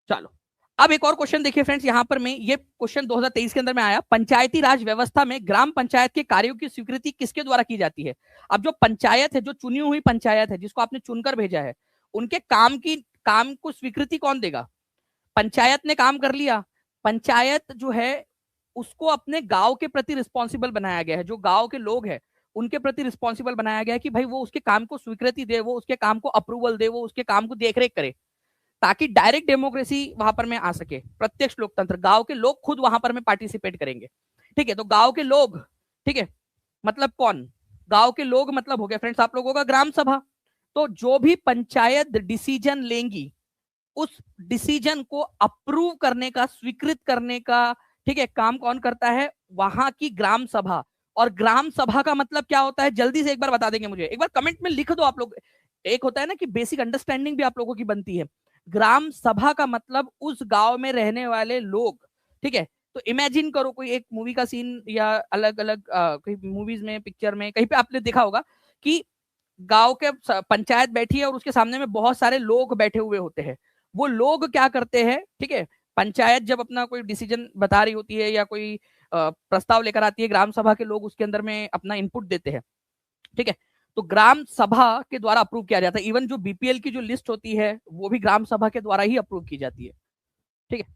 चलो, अब एक और क्वेश्चन देखिए फ्रेंड्स, यहाँ पर में ये क्वेश्चन 2023 के अंदर में आया। पंचायती राज व्यवस्था में ग्राम पंचायत के कार्यों की स्वीकृति किसके द्वारा की जाती है? अब जो पंचायत है, जो चुनी हुई पंचायत है, जिसको आपने चुनकर भेजा है, उनके काम को स्वीकृति कौन देगा? पंचायत ने काम कर लिया, पंचायत जो है उसको अपने गांव के प्रति रिस्पॉन्सिबल बनाया गया है, जो गांव के लोग हैं उनके प्रति रिस्पॉन्सिबल बनाया गया है कि भाई वो उसके काम को स्वीकृति दे, वो उसके काम को अप्रूवल दे, वो उसके काम को देखरेख करे, ताकि डायरेक्ट डेमोक्रेसी वहां पर में आ सके, प्रत्यक्ष लोकतंत्र। गांव के लोग खुद वहां पर में पार्टिसिपेट करेंगे, ठीक है। तो गांव के लोग, ठीक है, मतलब कौन? गांव के लोग मतलब हो गया फ्रेंड्स आप लोगों का ग्राम सभा। तो जो भी पंचायत डिसीजन लेंगी, उस डिसीजन को अप्रूव करने का, स्वीकृत करने का, ठीक है, काम कौन करता है? वहां की ग्राम सभा। और ग्राम सभा का मतलब क्या होता है, जल्दी से एक बार बता देंगे मुझे, एक बार कमेंट में लिख दो आप लोग। एक होता है ना कि बेसिक अंडरस्टैंडिंग भी आप लोगों की बनती है। ग्राम सभा का मतलब उस गांव में रहने वाले लोग, ठीक है। तो इमेजिन करो कोई एक मूवी का सीन, या अलग अलग कोई मूवीज में, पिक्चर में, कहीं पे आपने देखा होगा कि गांव के पंचायत बैठी है और उसके सामने में बहुत सारे लोग बैठे हुए होते हैं। वो लोग क्या करते हैं, ठीक है, पंचायत जब अपना कोई डिसीजन बता रही होती है या कोई प्रस्ताव लेकर आती है, ग्राम सभा के लोग उसके अंदर में अपना इनपुट देते हैं, ठीक है। तो ग्राम सभा के द्वारा अप्रूव किया जाता है। इवन जो बीपीएल की जो लिस्ट होती है वो भी ग्राम सभा के द्वारा ही अप्रूव की जाती है, ठीक है।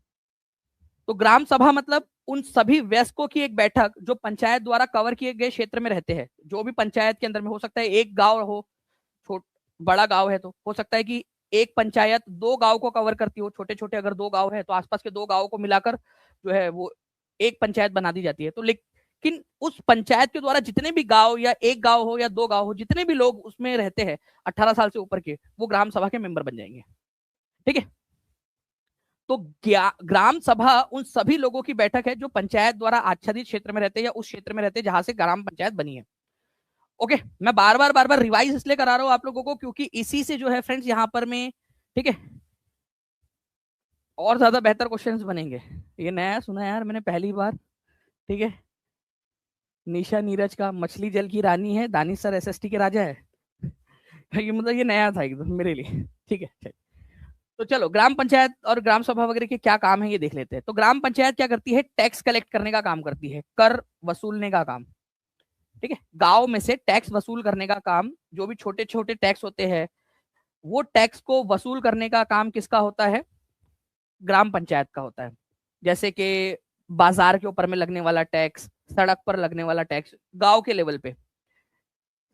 तो ग्राम सभा मतलब उन सभी वयस्कों की एक बैठक जो पंचायत द्वारा कवर किए गए क्षेत्र में रहते हैं। जो भी पंचायत के अंदर में, हो सकता है एक गांव हो, छोट बड़ा गांव है तो हो सकता है कि एक पंचायत दो गांव को कवर करती हो, छोटे छोटे अगर दो गांव है तो आसपास के दो गांवों को मिलाकर जो है वो एक पंचायत बना दी जाती है। तो लेकिन उस पंचायत के द्वारा जितने भी गांव, या एक गांव हो या दो गांव हो, जितने भी लोग उसमें रहते हैं 18 साल से ऊपर के, वो ग्राम सभा के मेंबर बन जाएंगे, ठीक है। तो ग्राम सभा उन सभी लोगों की बैठक है जो पंचायत द्वारा आच्छादित क्षेत्र में रहते हैं या उस क्षेत्र में रहते हैं जहां से ग्राम पंचायत बनी है। ओके, मैं बार बार रिवाइज इसलिए करा रहा हूं आप लोगों को क्योंकि इसी से जो है फ्रेंड्स यहाँ पर में, ठीक है, और ज्यादा बेहतर क्वेश्चंस बनेंगे। ये नया सुना यार मैंने पहली बार, ठीक है। निशा नीरज का मछली जल की रानी है, दानिश सर एसएसटी के राजा है। ये मतलब ये नया था एकदम मेरे लिए, ठीक है। तो चलो, ग्राम पंचायत और ग्राम सभा वगैरह के क्या काम है ये देख लेते हैं। तो ग्राम पंचायत क्या करती है? टैक्स कलेक्ट करने का काम करती है, कर वसूलने का काम, ठीक है। गांव में से टैक्स वसूल करने का काम, जो भी छोटे छोटे टैक्स होते हैं वो टैक्स को वसूल करने का काम किसका होता है? ग्राम पंचायत का होता है। जैसे कि बाजार के ऊपर में लगने वाला टैक्स, सड़क पर लगने वाला टैक्स, गांव के लेवल पे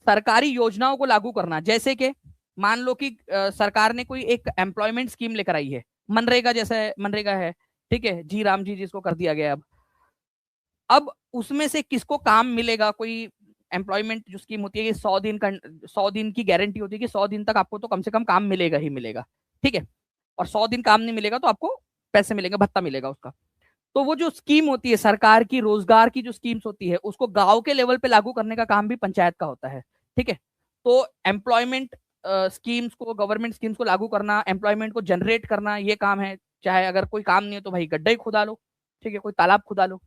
सरकारी योजनाओं को लागू करना। जैसे कि मान लो कि सरकार ने कोई एक एम्प्लॉयमेंट स्कीम लेकर आई है, मनरेगा, जैसे मनरेगा है, ठीक है, जी राम जी जिसको कर दिया गया। अब उसमें से किसको काम मिलेगा? कोई एम्प्लॉयमेंट जो स्कीम होती है कि 100 दिन का, 100 दिन की गारंटी होती है कि 100 दिन तक आपको तो कम से कम काम मिलेगा ही मिलेगा, ठीक है। और 100 दिन काम नहीं मिलेगा तो आपको पैसे मिलेंगे, भत्ता मिलेगा उसका। तो वो जो स्कीम होती है सरकार की, रोजगार की जो स्कीम्स होती है, उसको गांव के लेवल पे लागू करने का काम भी पंचायत का होता है, ठीक है। तो एम्प्लॉयमेंट स्कीम्स को, गवर्नमेंट स्कीम्स को लागू करना, एम्प्लॉयमेंट को जनरेट करना, ये काम है। चाहे अगर कोई काम नहीं है तो भाई गड्ढा ही खुदा लो, ठीक है, कोई तालाब खुदा लो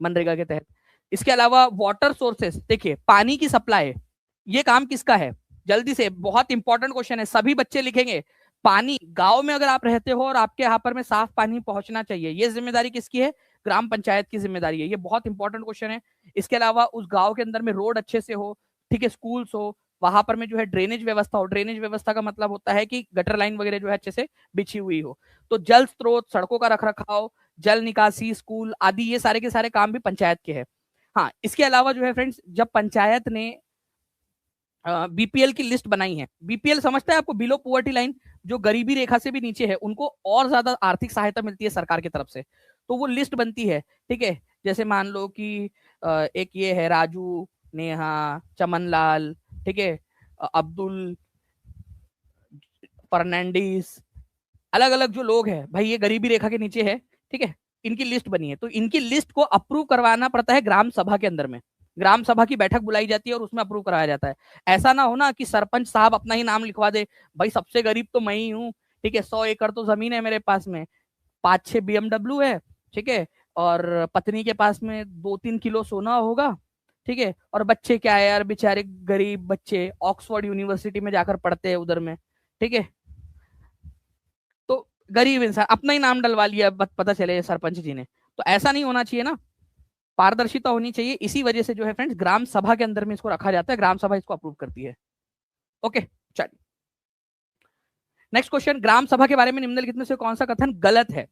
मनरेगा के तहत। इसके अलावा वाटर सोर्सेस, देखिए पानी की सप्लाई, ये काम किसका है? जल्दी से, बहुत इंपॉर्टेंट क्वेश्चन है, सभी बच्चे लिखेंगे। पानी, गांव में अगर आप रहते हो और आपके यहाँ पर में साफ पानी पहुंचना चाहिए, ये जिम्मेदारी किसकी है? ग्राम पंचायत की जिम्मेदारी है। ये बहुत इंपॉर्टेंट क्वेश्चन है। इसके अलावा उस गांव के अंदर में रोड अच्छे से हो, ठीक है, स्कूल्स हो, वहां पर में जो है ड्रेनेज व्यवस्था हो। ड्रेनेज व्यवस्था का मतलब होता है कि गटर लाइन वगैरह जो है अच्छे से बिछी हुई हो। तो जल स्रोत, सड़कों का रखरखाव, जल निकासी, स्कूल आदि, ये सारे के सारे काम भी पंचायत के हैं। हाँ, इसके अलावा जो है फ्रेंड्स, जब पंचायत ने बीपीएल की लिस्ट बनाई है, बीपीएल समझता है आपको, बिलो पुअर्टी लाइन, जो गरीबी रेखा से भी नीचे है, उनको और ज्यादा आर्थिक सहायता मिलती है सरकार की तरफ से। तो वो लिस्ट बनती है, ठीक है। जैसे मान लो कि एक ये है राजू, नेहा, चमनलाल, ठीक है, अब्दुल, फर्नांडिस, अलग अलग जो लोग हैं भाई, ये गरीबी रेखा के नीचे है, ठीक है। इनकी लिस्ट बनी है, तो इनकी लिस्ट को अप्रूव करवाना पड़ता है ग्राम सभा के अंदर में। ग्राम सभा की बैठक बुलाई जाती है और उसमें अप्रूव कराया जाता है। ऐसा ना हो ना कि सरपंच साहब अपना ही नाम लिखवा दे, भाई सबसे गरीब तो मैं ही हूँ, ठीक है, 100 एकड़ तो जमीन है मेरे पास में, 5-6 BMW है, ठीक है, और पत्नी के पास में 2-3 किलो सोना होगा, ठीक है, और बच्चे क्या है यार, बेचारे गरीब बच्चे ऑक्सफोर्ड यूनिवर्सिटी में जाकर पढ़ते हैं उधर में, ठीक है। तो गरीब इंसान अपना ही नाम डलवा लिया, पता चले सरपंच जी ने, तो ऐसा नहीं होना चाहिए ना। पारदर्शिता होनी चाहिए। इसी वजह से जो है फ्रेंड्स, ग्राम सभा के अंदर में इसको रखा जाता है, ग्राम सभा इसको अप्रूव करती है। ओके, चलिए नेक्स्ट क्वेश्चन, ग्राम सभा के बारे में निम्नलिखित में से कौन सा कथन गलत है?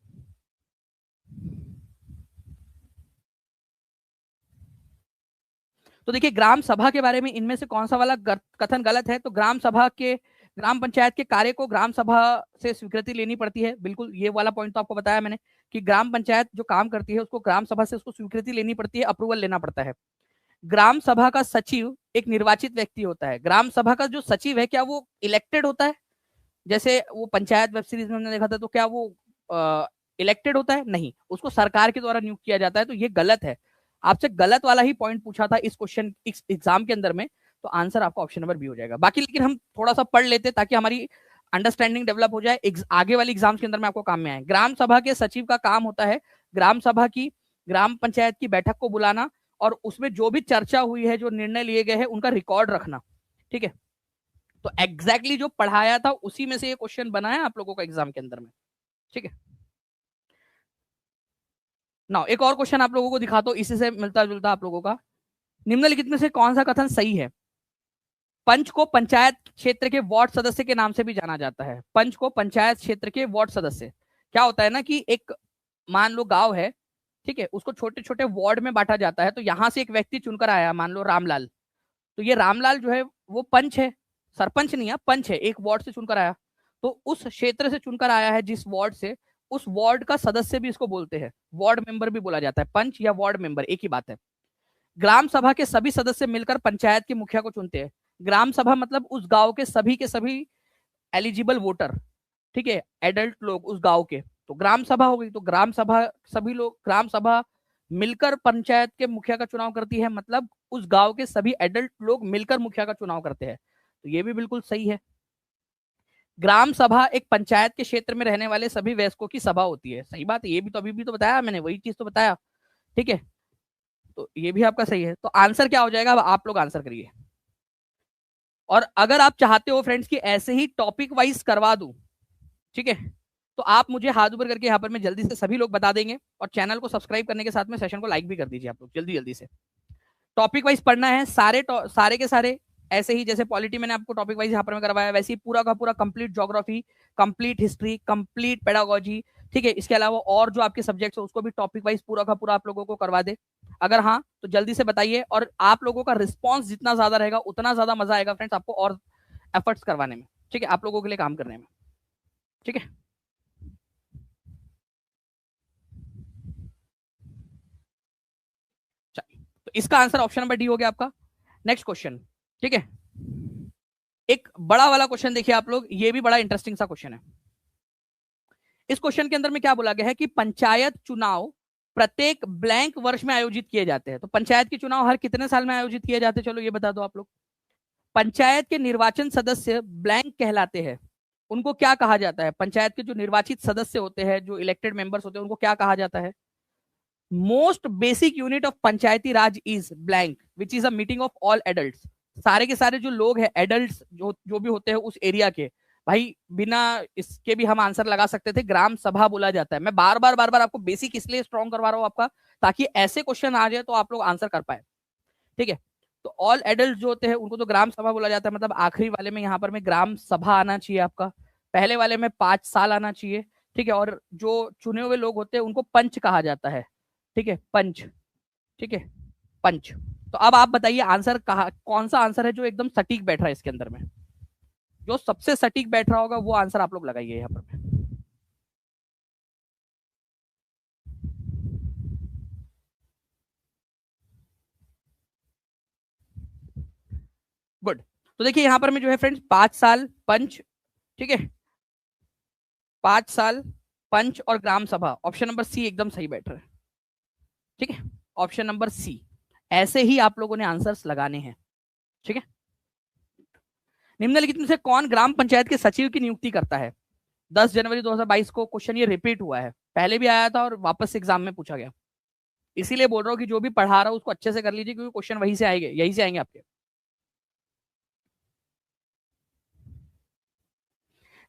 तो देखिए, ग्राम सभा के बारे में इनमें से कौन सा वाला कथन गलत है? तो ग्राम सभा के, ग्राम पंचायत के कार्य को ग्राम सभा से स्वीकृति लेनी पड़ती है, बिल्कुल ये वाला पॉइंट तो आपको बताया मैंने कि ग्राम पंचायत जो काम करती है उसको ग्राम सभा से उसको स्वीकृति लेनी पड़ती है, अप्रूवल लेना पड़ता है। ग्राम सभा का सचिव एक निर्वाचित व्यक्ति होता है। ग्राम सभा का जो सचिव है, क्या वो इलेक्टेड होता है? जैसे वो पंचायत वेब सीरीज में हमने देखा था, तो क्या वो इलेक्टेड होता है? नहीं, उसको सरकार के द्वारा नियुक्त किया जाता है। तो ये गलत है। आपसे गलत वाला ही पॉइंट पूछा था इस क्वेश्चन एग्जाम के अंदर में, तो आंसर आपका ऑप्शन नंबर बी हो जाएगा। बाकी लेकिन हम थोड़ा सा पढ़ लेते ताकि हमारी अंडरस्टैंडिंग डेवलप हो जाए, आगे वाली एग्जाम्स के अंदर में आपको काम में आए। ग्राम सभा के सचिव का काम होता है ग्राम सभा की, ग्राम पंचायत की बैठक को बुलाना और उसमें जो भी चर्चा हुई है, जो निर्णय लिए गए हैं, उनका रिकॉर्ड रखना, ठीक है। तो एग्जैक्टली जो पढ़ाया था उसी में से ये क्वेश्चन बना है आप लोगों का एग्जाम के अंदर में, ठीक है। ना एक और क्वेश्चन आप लोगों को दिखा दो, इसी से मिलता जुलता आप लोगों का। निम्नलिखित में से कौन सा कथन सही है? पंच को पंचायत क्षेत्र के वार्ड सदस्य के नाम से भी जाना जाता है। पंच को पंचायत क्षेत्र के वार्ड सदस्य, क्या होता है ना कि एक, मान लो गांव है, ठीक है, उसको छोटे छोटे वार्ड में बांटा जाता है। तो यहां से एक व्यक्ति चुनकर आया, मान लो रामलाल, तो ये रामलाल जो है वो पंच है, सरपंच नहीं है, पंच है, एक वार्ड से चुनकर आया। तो उस क्षेत्र से चुनकर आया है जिस वार्ड से, उस वार्ड का सदस्य भी इसको बोलते हैं, वार्ड मेंबर भी बोला जाता है, पंच या वार्ड मेंबर एक ही बात है। ग्राम सभा के सभी सदस्य मिलकर पंचायत के मुखिया को चुनते हैं। ग्राम सभा मतलब उस गांव के सभी एलिजिबल वोटर, ठीक है, एडल्ट लोग उस गांव के, तो ग्राम सभा हो गई। तो ग्राम सभा, सभी लोग, ग्राम सभा मिलकर पंचायत के मुखिया का चुनाव करती है, मतलब उस गांव के सभी एडल्ट लोग मिलकर मुखिया का चुनाव करते हैं। तो ये भी बिल्कुल सही है। ग्राम सभा एक पंचायत के क्षेत्र में रहने वाले सभी वयस्कों की सभा होती है, सही बात है, ये भी तो अभी भी तो बताया मैंने, वही चीज तो बताया, ठीक है। तो ये भी आपका सही है। तो आंसर क्या हो जाएगा, अब आप लोग आंसर करिए। और अगर आप चाहते हो फ्रेंड्स कि ऐसे ही टॉपिक वाइज करवा दूं, ठीक है, तो आप मुझे हाथ ऊपर करके यहाँ पर मैं जल्दी से सभी लोग बता देंगे, और चैनल को सब्सक्राइब करने के साथ में सेशन को लाइक भी कर दीजिए आप लोग जल्दी जल्दी से। टॉपिक वाइज पढ़ना है, सारे के सारे, ऐसे ही जैसे पॉलिटी मैंने आपको टॉपिक वाइज यहाँ पर मैं करवाया, वैसे ही पूरा का पूरा complete geography, complete history, complete pedagogy, ठीक है। इसके अलावा और जो आपके सब्जेक्ट्स है उसको भी टॉपिक वाइज पूरा का पूरा आप लोगों को करवा दे। अगर हाँ तो जल्दी से बताइए, और आप लोगों का रिस्पॉन्स जितना ज्यादा रहेगा उतना ज्यादा मजा आएगा फ्रेंड्स आपको और एफर्ट्स करवाने में, ठीक है, आप लोगों के लिए काम करने में, ठीक है। चलिए, तो इसका आंसर ऑप्शन नंबर डी हो गया आपका। नेक्स्ट क्वेश्चन, ठीक है, एक बड़ा वाला क्वेश्चन देखिए आप लोग, ये भी बड़ा इंटरेस्टिंग सा क्वेश्चन है। इस क्वेश्चन के अंदर में क्या बोला गया है कि पंचायत चुनाव प्रत्येक ब्लैंक वर्ष में आयोजित किए जाते हैं। तो पंचायत के चुनाव हर कितने साल में आयोजित किए जाते हैं, चलो ये बता दो आप लोग। पंचायत के निर्वाचन सदस्य ब्लैंक कहलाते हैं। उनको क्या कहा जाता है? पंचायत के जो निर्वाचित सदस्य होते हैं, जो इलेक्टेड मेंबर्स होते हैं, उनको क्या कहा जाता है? Most basic unit of Panchayati Raj is blank which is a meeting of all adults. सारे के सारे जो लोग हैं, एडल्ट्स जो भी होते हैं उस एरिया के, भाई बिना इसके भी हम आंसर लगा सकते थे, ग्राम सभा बोला जाता है। मैं बार बार आपको बेसिक इसलिए स्ट्रॉन्ग करवा रहा हूं आपका, ताकि ऐसे क्वेश्चन आ जाए तो आप लोग आंसर कर पाए, ठीक है। तो ऑल एडल्ट जो होते हैं उनको तो ग्राम सभा बोला जाता है, मतलब आखिरी वाले में यहाँ पर में ग्राम सभा आना चाहिए आपका, पहले वाले में 5 साल आना चाहिए, ठीक है। और जो चुने हुए लोग होते हैं उनको पंच कहा जाता है, ठीक है, पंच, ठीक है, पंच। तो अब आप बताइए आंसर कहा, कौन सा आंसर है जो एकदम सटीक बैठ रहा है इसके अंदर में, जो सबसे सटीक बैठ रहा होगा वो आंसर आप लोग लगाइए यहाँ पर। गुड। तो देखिए यहाँ पर में जो है फ्रेंड्स 5 साल पंच, ठीक है, 5 साल पंच और ग्राम सभा, ऑप्शन नंबर सी एकदम सही बैठ रहा है, ठीक है, ऑप्शन नंबर सी। ऐसे ही आप लोगों ने आंसर्स लगाने हैं, ठीक है। निम्नलिखित में से कौन ग्राम पंचायत के सचिव की नियुक्ति करता है? 10 जनवरी 2022 को क्वेश्चन ये रिपीट हुआ है, पहले भी आया था और वापस एग्जाम में पूछा गया, इसीलिए बोल रहा हूँ कि जो भी पढ़ा रहा हूँ उसको अच्छे से कर लीजिए, क्योंकि क्वेश्चन वहीं से आएंगे, यहीं से आएंगे आपके।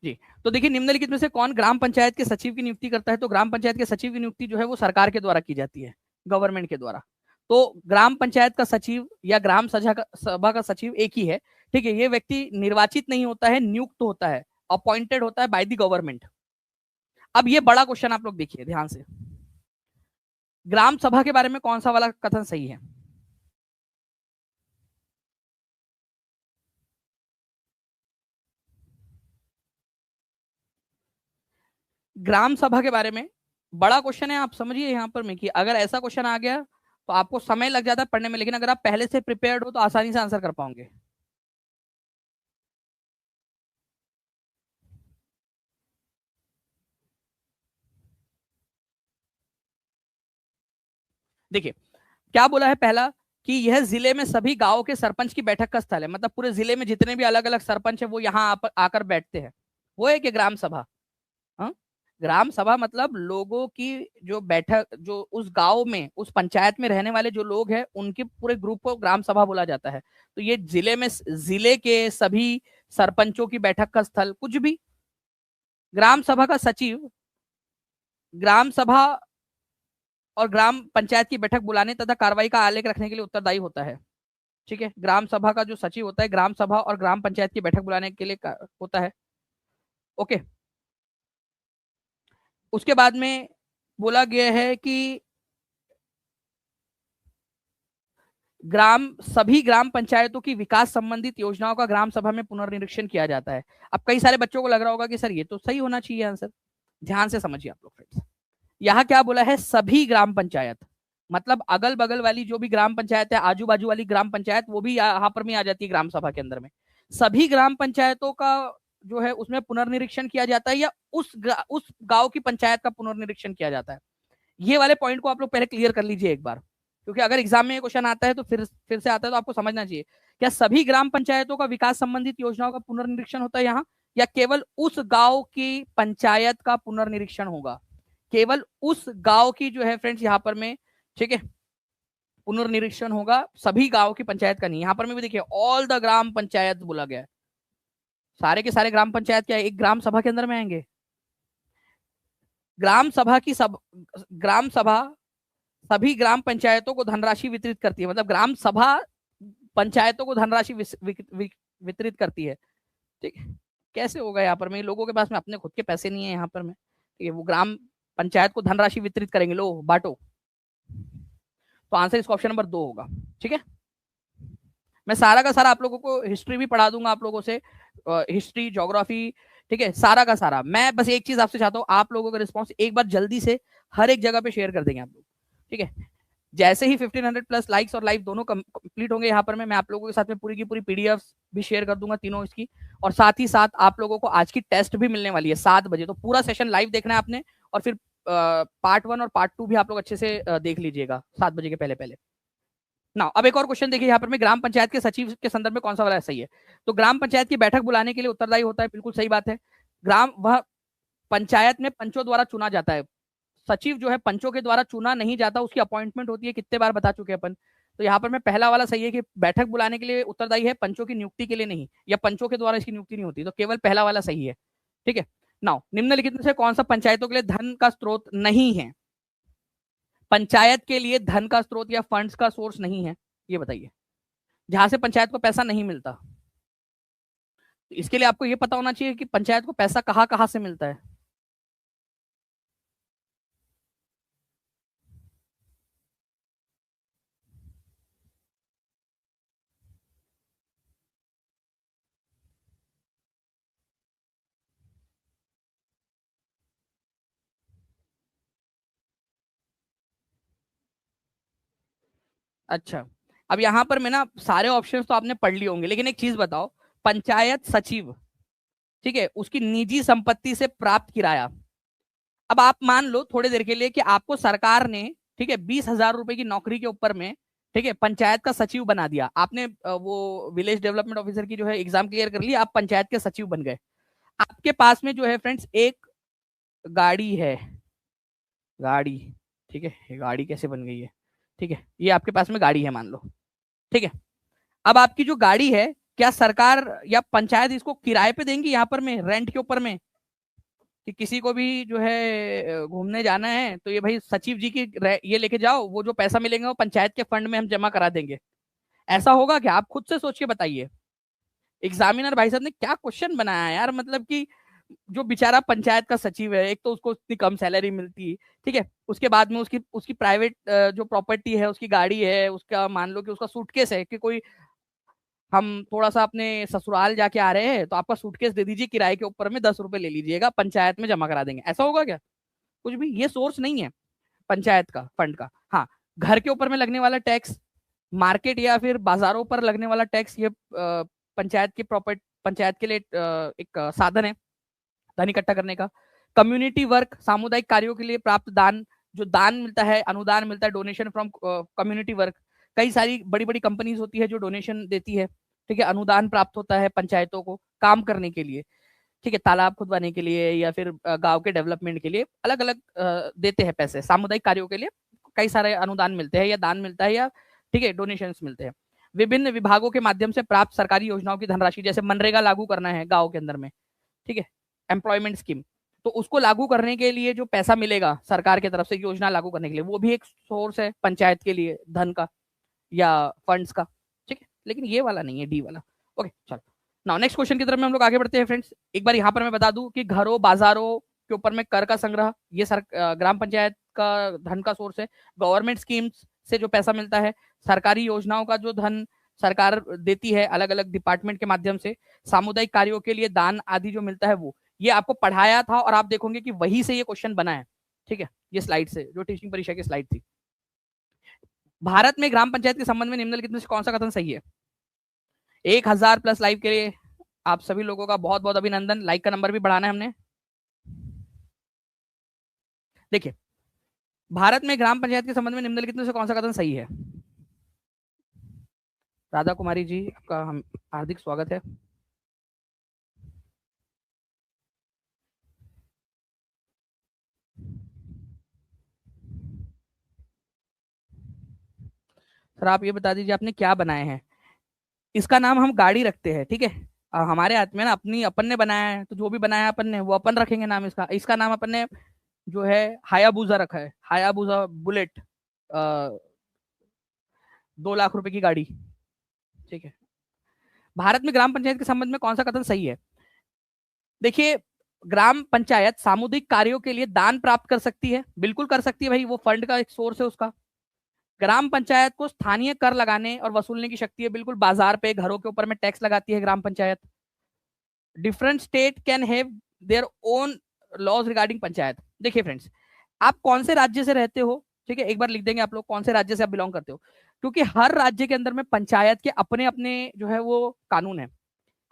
जी, तो देखिए निम्नलिखित में से कौन ग्राम पंचायत के सचिव की नियुक्ति करता है? तो ग्राम पंचायत के सचिव की नियुक्ति जो है वो सरकार के द्वारा की जाती है, गवर्नमेंट के द्वारा। तो ग्राम पंचायत का सचिव या ग्राम सभा का सचिव एक ही है, ठीक है। ये व्यक्ति निर्वाचित नहीं होता है, नियुक्त होता है, अपॉइंटेड होता है बाय द गवर्नमेंट। अब ये बड़ा क्वेश्चन आप लोग देखिए ध्यान से, ग्राम सभा के बारे में कौन सा वाला कथन सही है? ग्राम सभा के बारे में बड़ा क्वेश्चन है, आप समझिए यहाँ पर में कि अगर ऐसा क्वेश्चन आ गया तो आपको समय लग जाता है पढ़ने में, लेकिन अगर आप पहले से प्रिपेयर्ड हो तो आसानी से आंसर कर पाओगे। देखिए क्या बोला है पहला, कि यह जिले में सभी गांवों के सरपंच की बैठक का स्थल है, मतलब पूरे जिले में जितने भी अलग अलग सरपंच है वो यहाँ आकर बैठते हैं, वो है कि ग्राम सभा। हाँ, ग्राम सभा मतलब लोगों की जो बैठक, जो उस गांव में उस पंचायत में रहने वाले जो लोग हैं उनके पूरे ग्रुप को ग्राम सभा बोला जाता है। तो ये जिले में जिले के सभी सरपंचों की बैठक का स्थल कुछ भी। ग्राम सभा का सचिव ग्राम सभा और ग्राम पंचायत की बैठक बुलाने तथा कार्रवाई का आलेख रखने के लिए उत्तरदायी होता है, ठीक है। ग्राम सभा का जो सचिव होता है ग्राम सभा और ग्राम पंचायत की बैठक बुलाने के लिए होता है, ओके। उसके बाद में बोला गया है कि सभी ग्राम पंचायतों की विकास संबंधित योजनाओं का ग्राम सभा में पुनर्निरीक्षण किया जाता है। अब कई सारे बच्चों को लग रहा होगा कि सर ये तो सही होना चाहिए आंसर, ध्यान से समझिए आप लोग फ्रेंड्स। यहाँ क्या बोला है? सभी ग्राम पंचायत, मतलब अगल बगल वाली जो भी ग्राम पंचायत है, आजू बाजू वाली ग्राम पंचायत, वो भी यहाँ पर में आ जाती है ग्राम सभा के अंदर में। सभी ग्राम पंचायतों का जो है उसमें पुनर्निरीक्षण किया जाता है, या उस गांव की पंचायत का पुनर्निरीक्षण किया जाता है। ये वाले पॉइंट को आप लोग पहले क्लियर कर लीजिए एक बार, क्योंकि अगर एग्जाम में क्वेश्चन आता है तो फिर से आता है तो आपको समझना चाहिए। क्या सभी ग्राम पंचायतों का विकास संबंधित योजनाओं का पुनर्निरीक्षण होता है यहाँ, या केवल उस गांव की पंचायत का पुनर्निरीक्षण होगा? केवल उस गांव की जो है फ्रेंड्स यहाँ पर में, ठीक है, पुनर्निरीक्षण होगा, सभी गांव की पंचायत का नहीं। यहाँ पर में भी देखिए ऑल द ग्राम पंचायत बोला गया है, सारे के सारे ग्राम पंचायत क्या एक ग्राम सभा के अंदर में आएंगे? ग्राम सभा सभी ग्राम पंचायतों को धनराशि वितरित करती है, मतलब ग्राम सभा पंचायतों को धनराशि वितरित करती है, ठीक है। कैसे होगा यहाँ पर में? लोगों के पास में अपने खुद के पैसे नहीं है यहाँ पर में, ठीक है, वो ग्राम पंचायत को धनराशि वितरित करेंगे, लो बांटो। तो आंसर इसका ऑप्शन नंबर 2 होगा, ठीक है। मैं सारा का सारा आप लोगों को हिस्ट्री भी पढ़ा दूंगा आप लोगों से, हिस्ट्री, ज्योग्राफी, ठीक है, सारा का सारा। मैं बस एक चीज आपसे चाहता हूँ, आप लोगों का रिस्पॉन्स एक बार जल्दी से हर एक जगह पे शेयर कर देंगे आप लोग, ठीक है। जैसे ही 1500 प्लस लाइक्स और लाइव दोनों कंप्लीट होंगे यहाँ पर मैं आप लोगों के साथ में पूरी की पूरी पीडीएफ भी शेयर कर दूंगा तीनों इसकी, और साथ ही साथ आप लोगों को आज की टेस्ट भी मिलने वाली है 7 बजे। तो पूरा सेशन लाइव देखना है आपने, और फिर पार्ट 1 और पार्ट 2 भी आप लोग अच्छे से देख लीजिएगा 7 बजे के पहले पहले ना। अब एक और क्वेश्चन देखिए यहाँ पर में, ग्राम पंचायत के सचिव के संदर्भ में कौन सा वाला सही है? तो ग्राम पंचायत की बैठक बुलाने के लिए उत्तरदायी होता है, बिल्कुल सही बात है। वह पंचायत में पंचों द्वारा चुना जाता है, सचिव जो है पंचों के द्वारा चुना नहीं जाता, उसकी अपॉइंटमेंट होती है, कितने बार बता चुके अपन। तो यहाँ पर मैं पहला वाला सही है कि बैठक बुलाने के लिए उत्तरदायी है, पंचों की नियुक्ति के लिए नहीं, या पंचों के द्वारा इसकी नियुक्ति नहीं होती, तो केवल पहला वाला सही है, ठीक है। नाउ निम्नलिखित में से कौन सा पंचायतों के लिए धन का स्रोत नहीं है? पंचायत के लिए धन का स्रोत या फंड्स का सोर्स नहीं है, ये बताइए। जहां से पंचायत को पैसा नहीं मिलता। तो इसके लिए आपको ये पता होना चाहिए कि पंचायत को पैसा कहाँ कहाँ से मिलता है। अच्छा, अब यहाँ पर मैं ना सारे ऑप्शंस तो आपने पढ़ लिए होंगे, लेकिन एक चीज बताओ, पंचायत सचिव, ठीक है, उसकी निजी संपत्ति से प्राप्त किराया। अब आप मान लो थोड़ी देर के लिए कि आपको सरकार ने, ठीक है, 20,000 रुपए की नौकरी के ऊपर में, ठीक है, पंचायत का सचिव बना दिया। आपने वो विलेज डेवलपमेंट ऑफिसर की जो है एग्जाम क्लियर कर ली, आप पंचायत के सचिव बन गए। आपके पास में जो है फ्रेंड्स एक गाड़ी है, गाड़ी, ठीक है, ये गाड़ी कैसे बन गई है, ठीक है, ये आपके पास में गाड़ी है मान लो, ठीक है। अब आपकी जो गाड़ी है, क्या सरकार या पंचायत इसको किराए पे देंगी, यहाँ पर में रेंट के ऊपर में, कि किसी को भी जो है घूमने जाना है तो ये भाई सचिव जी की ये लेके जाओ, वो जो पैसा मिलेगा वो पंचायत के फंड में हम जमा करा देंगे। ऐसा होगा क्या? आप खुद से सोच के बताइए। एग्जामिनर भाई साहब ने क्या क्वेश्चन बनाया है यार, मतलब कि जो बेचारा पंचायत का सचिव है, एक तो उसको इतनी कम सैलरी मिलती है, ठीक है, उसके बाद में उसकी उसकी प्राइवेट जो प्रॉपर्टी है, उसकी गाड़ी है, उसका मान लो कि उसका सूटकेस है, कि कोई हम थोड़ा सा अपने ससुराल जाके आ रहे हैं तो आपका सूटकेस दे दीजिए किराए के ऊपर में, 10 रुपए ले लीजिएगा, पंचायत में जमा करा देंगे। ऐसा होगा क्या? कुछ भी, ये सोर्स नहीं है पंचायत का फंड का। हाँ, घर के ऊपर में लगने वाला टैक्स, मार्केट या फिर बाजारों पर लगने वाला टैक्स, ये पंचायत की प्रॉपर्टी, पंचायत के लिए एक साधन है धन इकट्ठा करने का। कम्युनिटी वर्क, सामुदायिक कार्यों के लिए प्राप्त दान, जो दान मिलता है, अनुदान मिलता है, डोनेशन फ्रॉम कम्युनिटी वर्क। कई सारी बड़ी बड़ी कंपनीज होती है जो डोनेशन देती है, ठीक है, अनुदान प्राप्त होता है पंचायतों को काम करने के लिए, ठीक है, तालाब खुदवाने के लिए या फिर गांव के डेवलपमेंट के लिए अलग अलग देते हैं पैसे। सामुदायिक कार्यों के लिए कई सारे अनुदान मिलते हैं या दान मिलता है, या ठीक है डोनेशन मिलते हैं। विभिन्न विभागों के माध्यम से प्राप्त सरकारी योजनाओं की धनराशि, जैसे मनरेगा लागू करना है गाँव के अंदर में, ठीक है, एम्प्लॉयमेंट स्कीम, तो उसको लागू करने के लिए जो पैसा मिलेगा सरकार की तरफ से योजना लागू करने के लिए, वो भी एक सोर्स है पंचायत के लिए धन का या फंड्स का, ठीक है, लेकिन ये वाला नहीं है, डी वाला। ओके चलो, नाउ नेक्स्ट क्वेश्चन की तरफ में हम लोग आगे बढ़ते हैं फ्रेंड्स। एक बार यहाँ पर मैं बता दूं कि घरों बाजारों के ऊपर में कर का संग्रह, ये ग्राम पंचायत का धन का सोर्स है। गवर्नमेंट स्कीम्स से जो पैसा मिलता है, सरकारी योजनाओं का जो धन सरकार देती है अलग अलग डिपार्टमेंट के माध्यम से, सामुदायिक कार्यों के लिए दान आदि जो मिलता है, वो ये आपको पढ़ाया था और आप देखोगे कि वही से ये क्वेश्चन बना है, ठीक है, ये स्लाइड से, जो टीचिंग परीक्षा की स्लाइड थी। भारत में ग्राम पंचायत के संबंध में निम्नलिखित में से कौन सा कथन सही है? 1,000+ लाइव के लिए आप सभी लोगों का बहुत बहुत अभिनंदन। लाइक का नंबर भी बढ़ाना है हमने। देखिए, भारत में ग्राम पंचायत के संबंध में निम्नलिखित में से कौन सा कथन सही है? राधा कुमारी जी, आपका हम हार्दिक स्वागत है। सर आप ये बता दीजिए आपने क्या बनाए हैं। इसका नाम हम गाड़ी रखते हैं, ठीक है, हमारे हाथ में ना अपनी अपन ने बनाया है, तो जो भी बनाया है अपन ने वो अपन रखेंगे नाम इसका। इसका नाम अपन ने जो है हायाबुजा रखा है, हायाबुजा बुलेट, 2 लाख रुपए की गाड़ी, ठीक है। भारत में ग्राम पंचायत के संबंध में कौन सा कथन सही है? देखिए, ग्राम पंचायत सामुदायिक कार्यों के लिए दान प्राप्त कर सकती है, बिल्कुल कर सकती है भाई, वो फंड का एक सोर्स है उसका। ग्राम पंचायत को स्थानीय कर लगाने और वसूलने की शक्ति है, बिल्कुल, बाजार पे घरों के ऊपर में टैक्स लगाती है gram panchayat. Different state can have their own laws regarding panchayat. देखिए फ्रेंड्स, आप कौन से राज्य से रहते हो, ठीक है, एक बार लिख देंगे आप लोग कौन से राज्य से आप बिलोंग करते हो, क्योंकि हर राज्य के अंदर में पंचायत के अपने अपने जो है वो कानून है।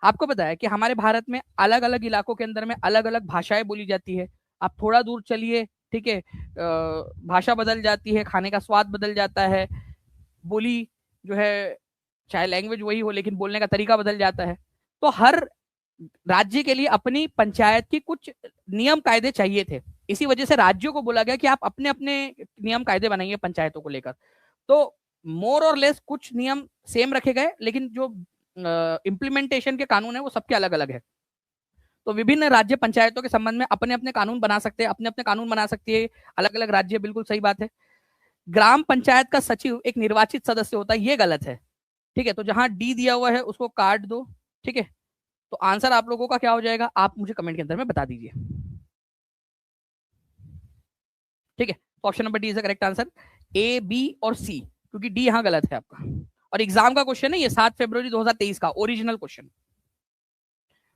आपको पता है कि हमारे भारत में अलग अलग इलाकों के अंदर में अलग अलग भाषाएं बोली जाती है। आप थोड़ा दूर चलिए, ठीक है, भाषा बदल जाती है, खाने का स्वाद बदल जाता है, बोली जो है, चाहे लैंग्वेज वही हो लेकिन बोलने का तरीका बदल जाता है। तो हर राज्य के लिए अपनी पंचायत की कुछ नियम कायदे चाहिए थे। इसी वजह से राज्यों को बोला गया कि आप अपने अपने नियम कायदे बनाइए पंचायतों को लेकर। तो मोर और लेस कुछ नियम सेम रखे गए, लेकिन जो इम्प्लीमेंटेशन के कानून है वो सबके अलग अलग है। तो विभिन्न राज्य पंचायतों के संबंध में अपने अपने कानून बना सकते हैं, अपने अपने कानून बना सकती है अलग अलग राज्य, बिल्कुल सही बात है। ग्राम पंचायत का सचिव एक निर्वाचित सदस्य होता है, ये गलत है। ठीक है, तो जहां डी दिया हुआ है उसको काट दो। ठीक है, तो आंसर आप लोगों का क्या हो जाएगा, आप मुझे कमेंट के अंदर में बता दीजिए। ठीक है, तो option number D is the correct answer, A B और सी, क्योंकि डी यहां गलत है आपका। और एग्जाम का क्वेश्चन है ये 7 फरवरी 2023 का ओरिजिनल क्वेश्चन।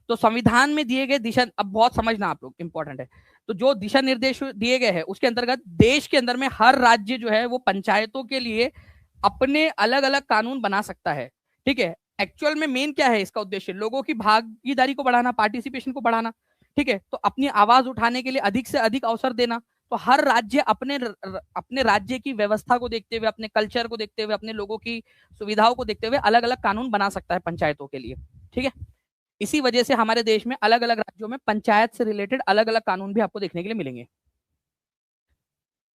तो संविधान में दिए गए दिशा, अब बहुत समझना आप लोग, इंपॉर्टेंट है। तो जो दिशा निर्देश दिए गए हैं उसके अंतर्गत देश के अंदर में हर राज्य जो है वो पंचायतों के लिए अपने अलग अलग कानून बना सकता है। ठीक है, एक्चुअल में मेन क्या है इसका उद्देश्य, लोगों की भागीदारी को बढ़ाना, पार्टिसिपेशन को बढ़ाना। ठीक है, तो अपनी आवाज उठाने के लिए अधिक से अधिक अवसर देना। तो हर राज्य अपने राज्य की व्यवस्था को देखते हुए, अपने कल्चर को देखते हुए, अपने लोगों की सुविधाओं को देखते हुए अलग अलग कानून बना सकता है पंचायतों के लिए। ठीक है, इसी वजह से हमारे देश में अलग अलग राज्यों में पंचायत से रिलेटेड अलग अलग कानून भी आपको देखने के लिए मिलेंगे।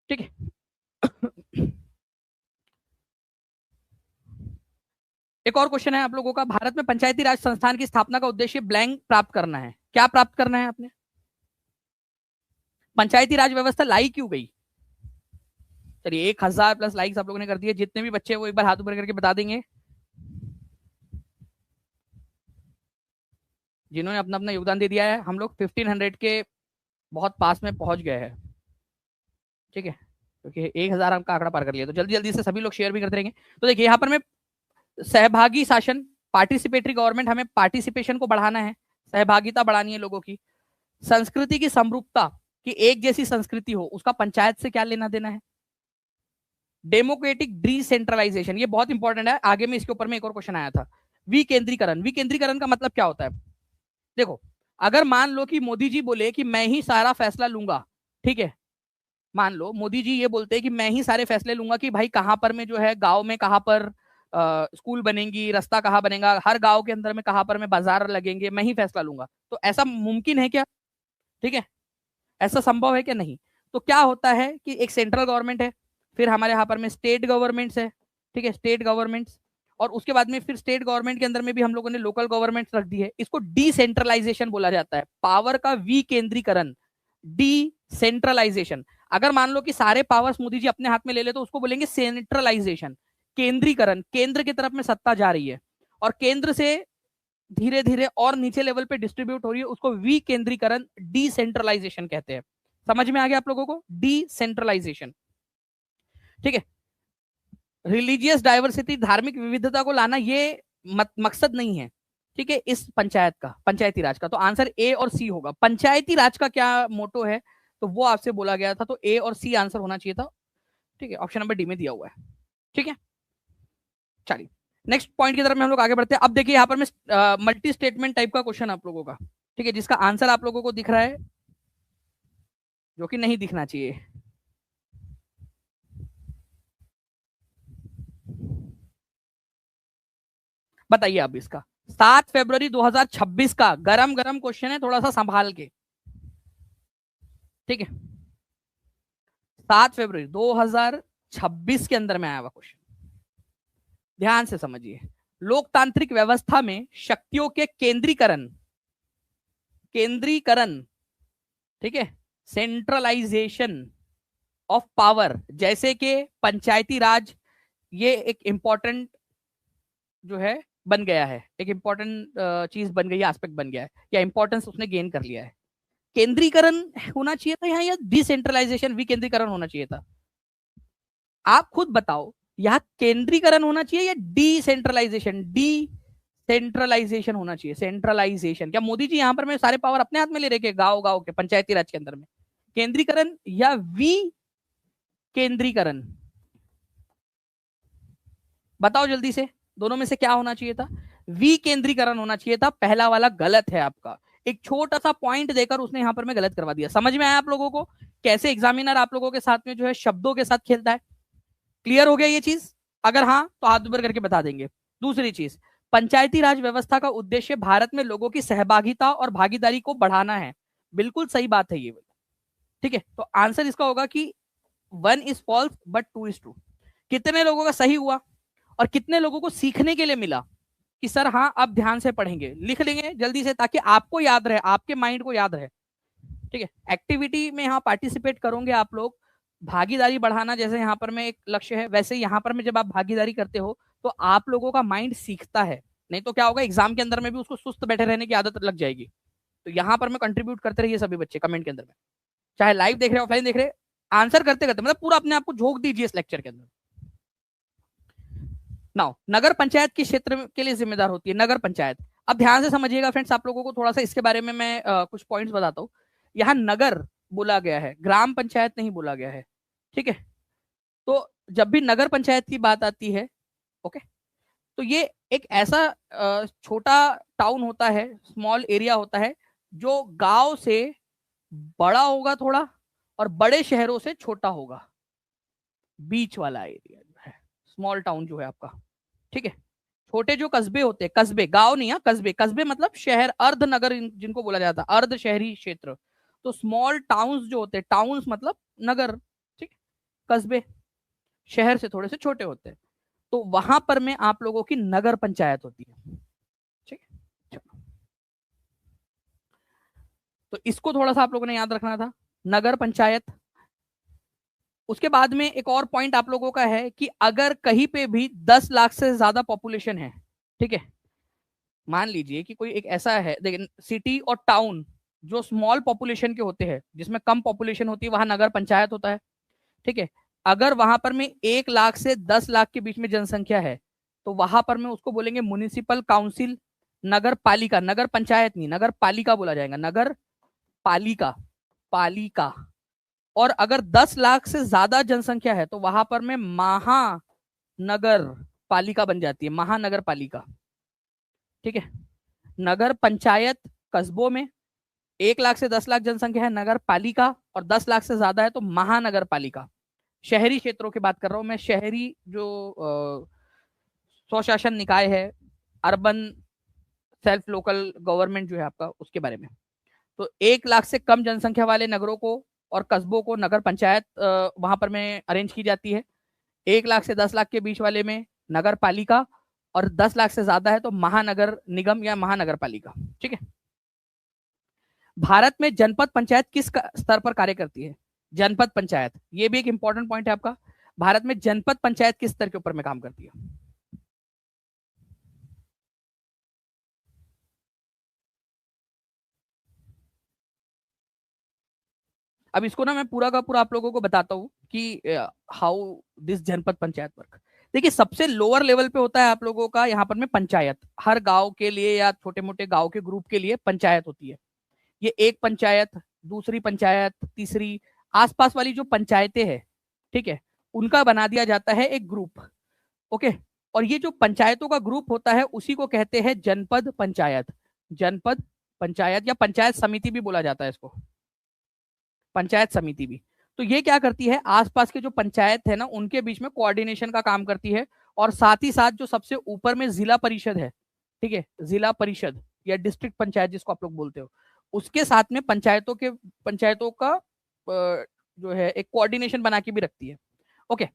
ठीक है, एक और क्वेश्चन है आप लोगों का, भारत में पंचायती राज संस्थान की स्थापना का उद्देश्य ब्लैंक प्राप्त करना है। क्या प्राप्त करना है आपने, पंचायती राज व्यवस्था लाई क्यों गई? चलिए 1000 प्लस लाइक्स आप लोगों ने कर दिए, जितने भी बच्चे वो एक बार हाथ ऊपर करके बता देंगे, जिन्होंने अपना अपना योगदान दे दिया है। हम लोग 1500 के बहुत पास में पहुंच गए हैं। ठीक है, क्योंकि 1000 का आंकड़ा पार कर लिया, तो जल्दी जल्दी से सभी लोग शेयर भी करते रहेंगे। तो देखिए यहाँ पर मैं सहभागी शासन, पार्टिसिपेटरी गवर्नमेंट, हमें पार्टिसिपेशन को बढ़ाना है, सहभागिता बढ़ानी है लोगों की। संस्कृति की समरूपता, कि एक जैसी संस्कृति हो, उसका पंचायत से क्या लेना देना है। डेमोक्रेटिक डिसेंट्रलाइजेशन, ये बहुत इंपॉर्टेंट है, आगे में इसके ऊपर में एक और क्वेश्चन आया था। विकेंद्रीकरण, विकेंद्रीकरण का मतलब क्या होता है? देखो, अगर मान लो कि मोदी जी बोले कि मैं ही सारा फैसला लूंगा, ठीक है, मान लो मोदी जी ये बोलते हैं कि मैं ही सारे फैसले लूंगा कि भाई कहां पर में जो है गांव में कहां पर स्कूल बनेंगी, रास्ता कहां बनेगा, हर गांव के अंदर में कहां पर में बाजार लगेंगे, मैं ही फैसला लूंगा। तो ऐसा मुमकिन है क्या? ठीक है, ऐसा संभव है क्या? नहीं। तो क्या होता है कि एक सेंट्रल गवर्नमेंट है, फिर हमारे यहाँ पर में स्टेट गवर्नमेंट्स है। ठीक है, स्टेट गवर्नमेंट्स, और उसके बाद में फिर स्टेट गवर्नमेंट के अंदर में भी हम लोगों ने लोकल गवर्नमेंट रख दी है। इसको डिसेंट्रलाइजेशन बोला जाता है, पावर का विकेंद्रीकरण, डिसेंट्रलाइजेशन। अगर मान लो कि सारे पावर्स मोदी जी अपने हाथ में ले ले तो उसको बोलेंगे सेंट्रलाइजेशन, केंद्रीकरण, केंद्र की तरफ में सत्ता जा रही है और केंद्र से धीरे धीरे और नीचे लेवल पे डिस्ट्रीब्यूट हो रही है, उसको विकेंद्रीकरण, डिसेंट्रलाइजेशन कहते हैं। समझ में आ गया आप लोगों को, डिसेंट्रलाइजेशन। ठीक है, रिलीजियस डाइवर्सिटी, धार्मिक विविधता को लाना, ये मकसद नहीं है। ठीक है, इस पंचायत का, पंचायती राज का, तो आंसर ए और सी होगा। पंचायती राज का क्या मोटो है, तो वो आपसे बोला गया था, तो ए और सी आंसर होना चाहिए था। ठीक है, ऑप्शन नंबर डी में दिया हुआ है। ठीक है, चलिए नेक्स्ट पॉइंट की तरफ में हम लोग आगे बढ़ते हैं। अब देखिए यहाँ पर मैं मल्टी स्टेटमेंट टाइप का क्वेश्चन आप लोगों का, ठीक है, जिसका आंसर आप लोगों को दिख रहा है, जो कि नहीं दिखना चाहिए। बताइए आप इसका, 7 फरवरी 2026 का गरम गरम क्वेश्चन है, थोड़ा सा संभाल के। ठीक है, 7 फरवरी 2026 के अंदर में आया हुआ क्वेश्चन, ध्यान से समझिए। लोकतांत्रिक व्यवस्था में शक्तियों के केंद्रीकरण, केंद्रीकरण, ठीक है, सेंट्रलाइजेशन ऑफ पावर, जैसे कि पंचायती राज, ये एक इंपॉर्टेंट जो है बन गया है, एक इंपॉर्टेंट चीज बन गई है, एस्पेक्ट बन गया है, या इंपॉर्टेंस उसने गेन कर लिया है। केंद्रीकरण होना चाहिए था यहाँ, या डिसेंट्रलाइजेशन, विकेंद्रीकरण होना चाहिए था? आप खुद बताओ, यहाँ केंद्रीकरण होना चाहिए या डिसेंट्रलाइजेशन? डिसेंट्रलाइजेशन होना चाहिए, सेंट्रलाइजेशन। क्या मोदी जी यहाँ पर में सारे पावर अपने हाथ में ले रहे हैं गांव गांव के पंचायती राज के अंदर में? केंद्रीकरण या विकेंद्रीकरण, बताओ जल्दी से, दोनों में से क्या होना चाहिए था? विकेंद्रीकरण होना चाहिए था, पहला वाला गलत है आपका। एक छोटा सा पॉइंट देकर उसने यहां पर में गलत करवा दिया। समझ में आया आप लोगों को कैसे एग्जामिनर आप लोगों के साथ में जो है शब्दों के साथ खेलता है? क्लियर हो गया ये चीज? अगर हाँ तो हाथ ऊपर करके बता देंगे। दूसरी चीज, पंचायती राज व्यवस्था का उद्देश्य भारत में लोगों की सहभागिता और भागीदारी को बढ़ाना है, बिल्कुल सही बात है ये। ठीक है, तो आंसर इसका होगा कि 1 is false but 2 is true. कितने लोगों का सही हुआ और कितने लोगों को सीखने के लिए मिला कि सर हाँ अब ध्यान से पढ़ेंगे, लिख लेंगे जल्दी से ताकि आपको याद रहे, आपके माइंड को याद रहे। ठीक है, एक्टिविटी में यहाँ पार्टिसिपेट करोगे आप लोग, भागीदारी बढ़ाना जैसे यहाँ पर में एक लक्ष्य है, वैसे यहाँ पर में जब आप भागीदारी करते हो तो आप लोगों का माइंड सीखता है, नहीं तो क्या होगा एग्जाम के अंदर में भी उसको सुस्त बैठे रहने की आदत लग जाएगी। तो यहाँ पर मैं कंट्रीब्यूट करते रहिए सभी बच्चे कमेंट के अंदर में, चाहे लाइव देख रहे ऑफलाइन देख रहे, आंसर करते करते मतलब पूरा अपने आप को झोंक दीजिए इस लेक्चर के अंदर। नाउ नगर पंचायत किस क्षेत्र के लिए जिम्मेदार होती है? नगर पंचायत। अब ध्यान से समझिएगा फ्रेंड्स, आप लोगों को थोड़ा सा इसके बारे में मैं कुछ पॉइंट्स बताता हूँ। यहाँ नगर बोला गया है, ग्राम पंचायत नहीं बोला गया है, ठीक है। तो जब भी नगर पंचायत की बात आती है, ओके, तो ये एक ऐसा छोटा टाउन होता है, स्मॉल एरिया होता है, जो गांव से बड़ा होगा थोड़ा और बड़े शहरों से छोटा होगा, बीच वाला एरिया जो है स्मॉल टाउन जो है आपका, ठीक है। छोटे जो कस्बे होते हैं, कस्बे गांव नहीं है, कस्बे, कस्बे मतलब शहर, अर्ध नगर जिनको बोला जाता है, अर्ध शहरी क्षेत्र। तो स्मॉल टाउन्स जो होते हैं, टाउन्स मतलब नगर, ठीक, कस्बे शहर से थोड़े से छोटे होते हैं, तो वहां पर में आप लोगों की नगर पंचायत होती है, ठीक है। तो इसको थोड़ा सा आप लोगों ने याद रखना था, नगर पंचायत। उसके बाद में एक और पॉइंट आप लोगों का है कि अगर कहीं पे भी 10 लाख से ज्यादा पॉपुलेशन है, ठीक है, मान लीजिए कि कोई एक ऐसा है, देखिए सिटी और टाउन जो स्मॉल पॉपुलेशन के होते हैं, जिसमें कम पॉपुलेशन होती है, वहां नगर पंचायत होता है, ठीक है। अगर वहां पर में 1 लाख से 10 लाख के बीच में जनसंख्या है, तो वहां पर में उसको बोलेंगे म्युनिसिपल काउंसिल, नगर पालिका, नगर पंचायत नहीं, नगर पालिका बोला जाएगा, नगर पालिका, पालिका। और अगर 10 लाख से ज्यादा जनसंख्या है, तो वहां पर में महानगर पालिका बन जाती है, महानगर पालिका, ठीक है। नगर पंचायत कस्बों में, 1 लाख से 10 लाख जनसंख्या है नगर पालिका, और 10 लाख से ज्यादा है तो महानगर पालिका। शहरी क्षेत्रों की बात कर रहा हूं मैं, शहरी जो स्वशासन निकाय है, अर्बन सेल्फ लोकल गवर्नमेंट जो है आपका, उसके बारे में। तो 1 लाख से कम जनसंख्या वाले नगरों को और कस्बों को नगर पंचायत वहां पर में अरेंज की जाती है। 1 लाख से 10 लाख के बीच वाले में नगर पालिका, और 10 लाख से ज्यादा है तो महानगर निगम या महानगर पालिका, ठीक है। भारत में जनपद पंचायत किस स्तर पर कार्य करती है? जनपद पंचायत, ये भी एक इंपॉर्टेंट पॉइंट है आपका। भारत में जनपद पंचायत किस स्तर के ऊपर में काम करती है? अब इसको ना मैं पूरा का पूरा आप लोगों को बताता हूँ कि हाउ दिस जनपद पंचायत वर्क। देखिए सबसे लोअर लेवल पे होता है आप लोगों का यहाँ पर में पंचायत, हर गांव के लिए या छोटे मोटे गांव के ग्रुप के लिए पंचायत होती है। ये एक पंचायत, दूसरी पंचायत, तीसरी, आसपास वाली जो पंचायतें हैं, ठीक है, उनका बना दिया जाता है एक ग्रुप, ओके। और ये जो पंचायतों का ग्रुप होता है उसी को कहते हैं जनपद पंचायत, जनपद पंचायत या पंचायत समिति भी बोला जाता है इसको, पंचायत समिति भी। तो ये क्या करती है, आसपास के जो पंचायत है ना उनके बीच में कोऑर्डिनेशन का काम करती है, और साथ ही साथ जो सबसे ऊपर में जिला परिषद है, ठीक है, जिला परिषद या डिस्ट्रिक्ट पंचायत जिसको आप लोग बोलते हो, उसके साथ में पंचायतों का जो है एक कोऑर्डिनेशन बना के भी रखती है, ओके।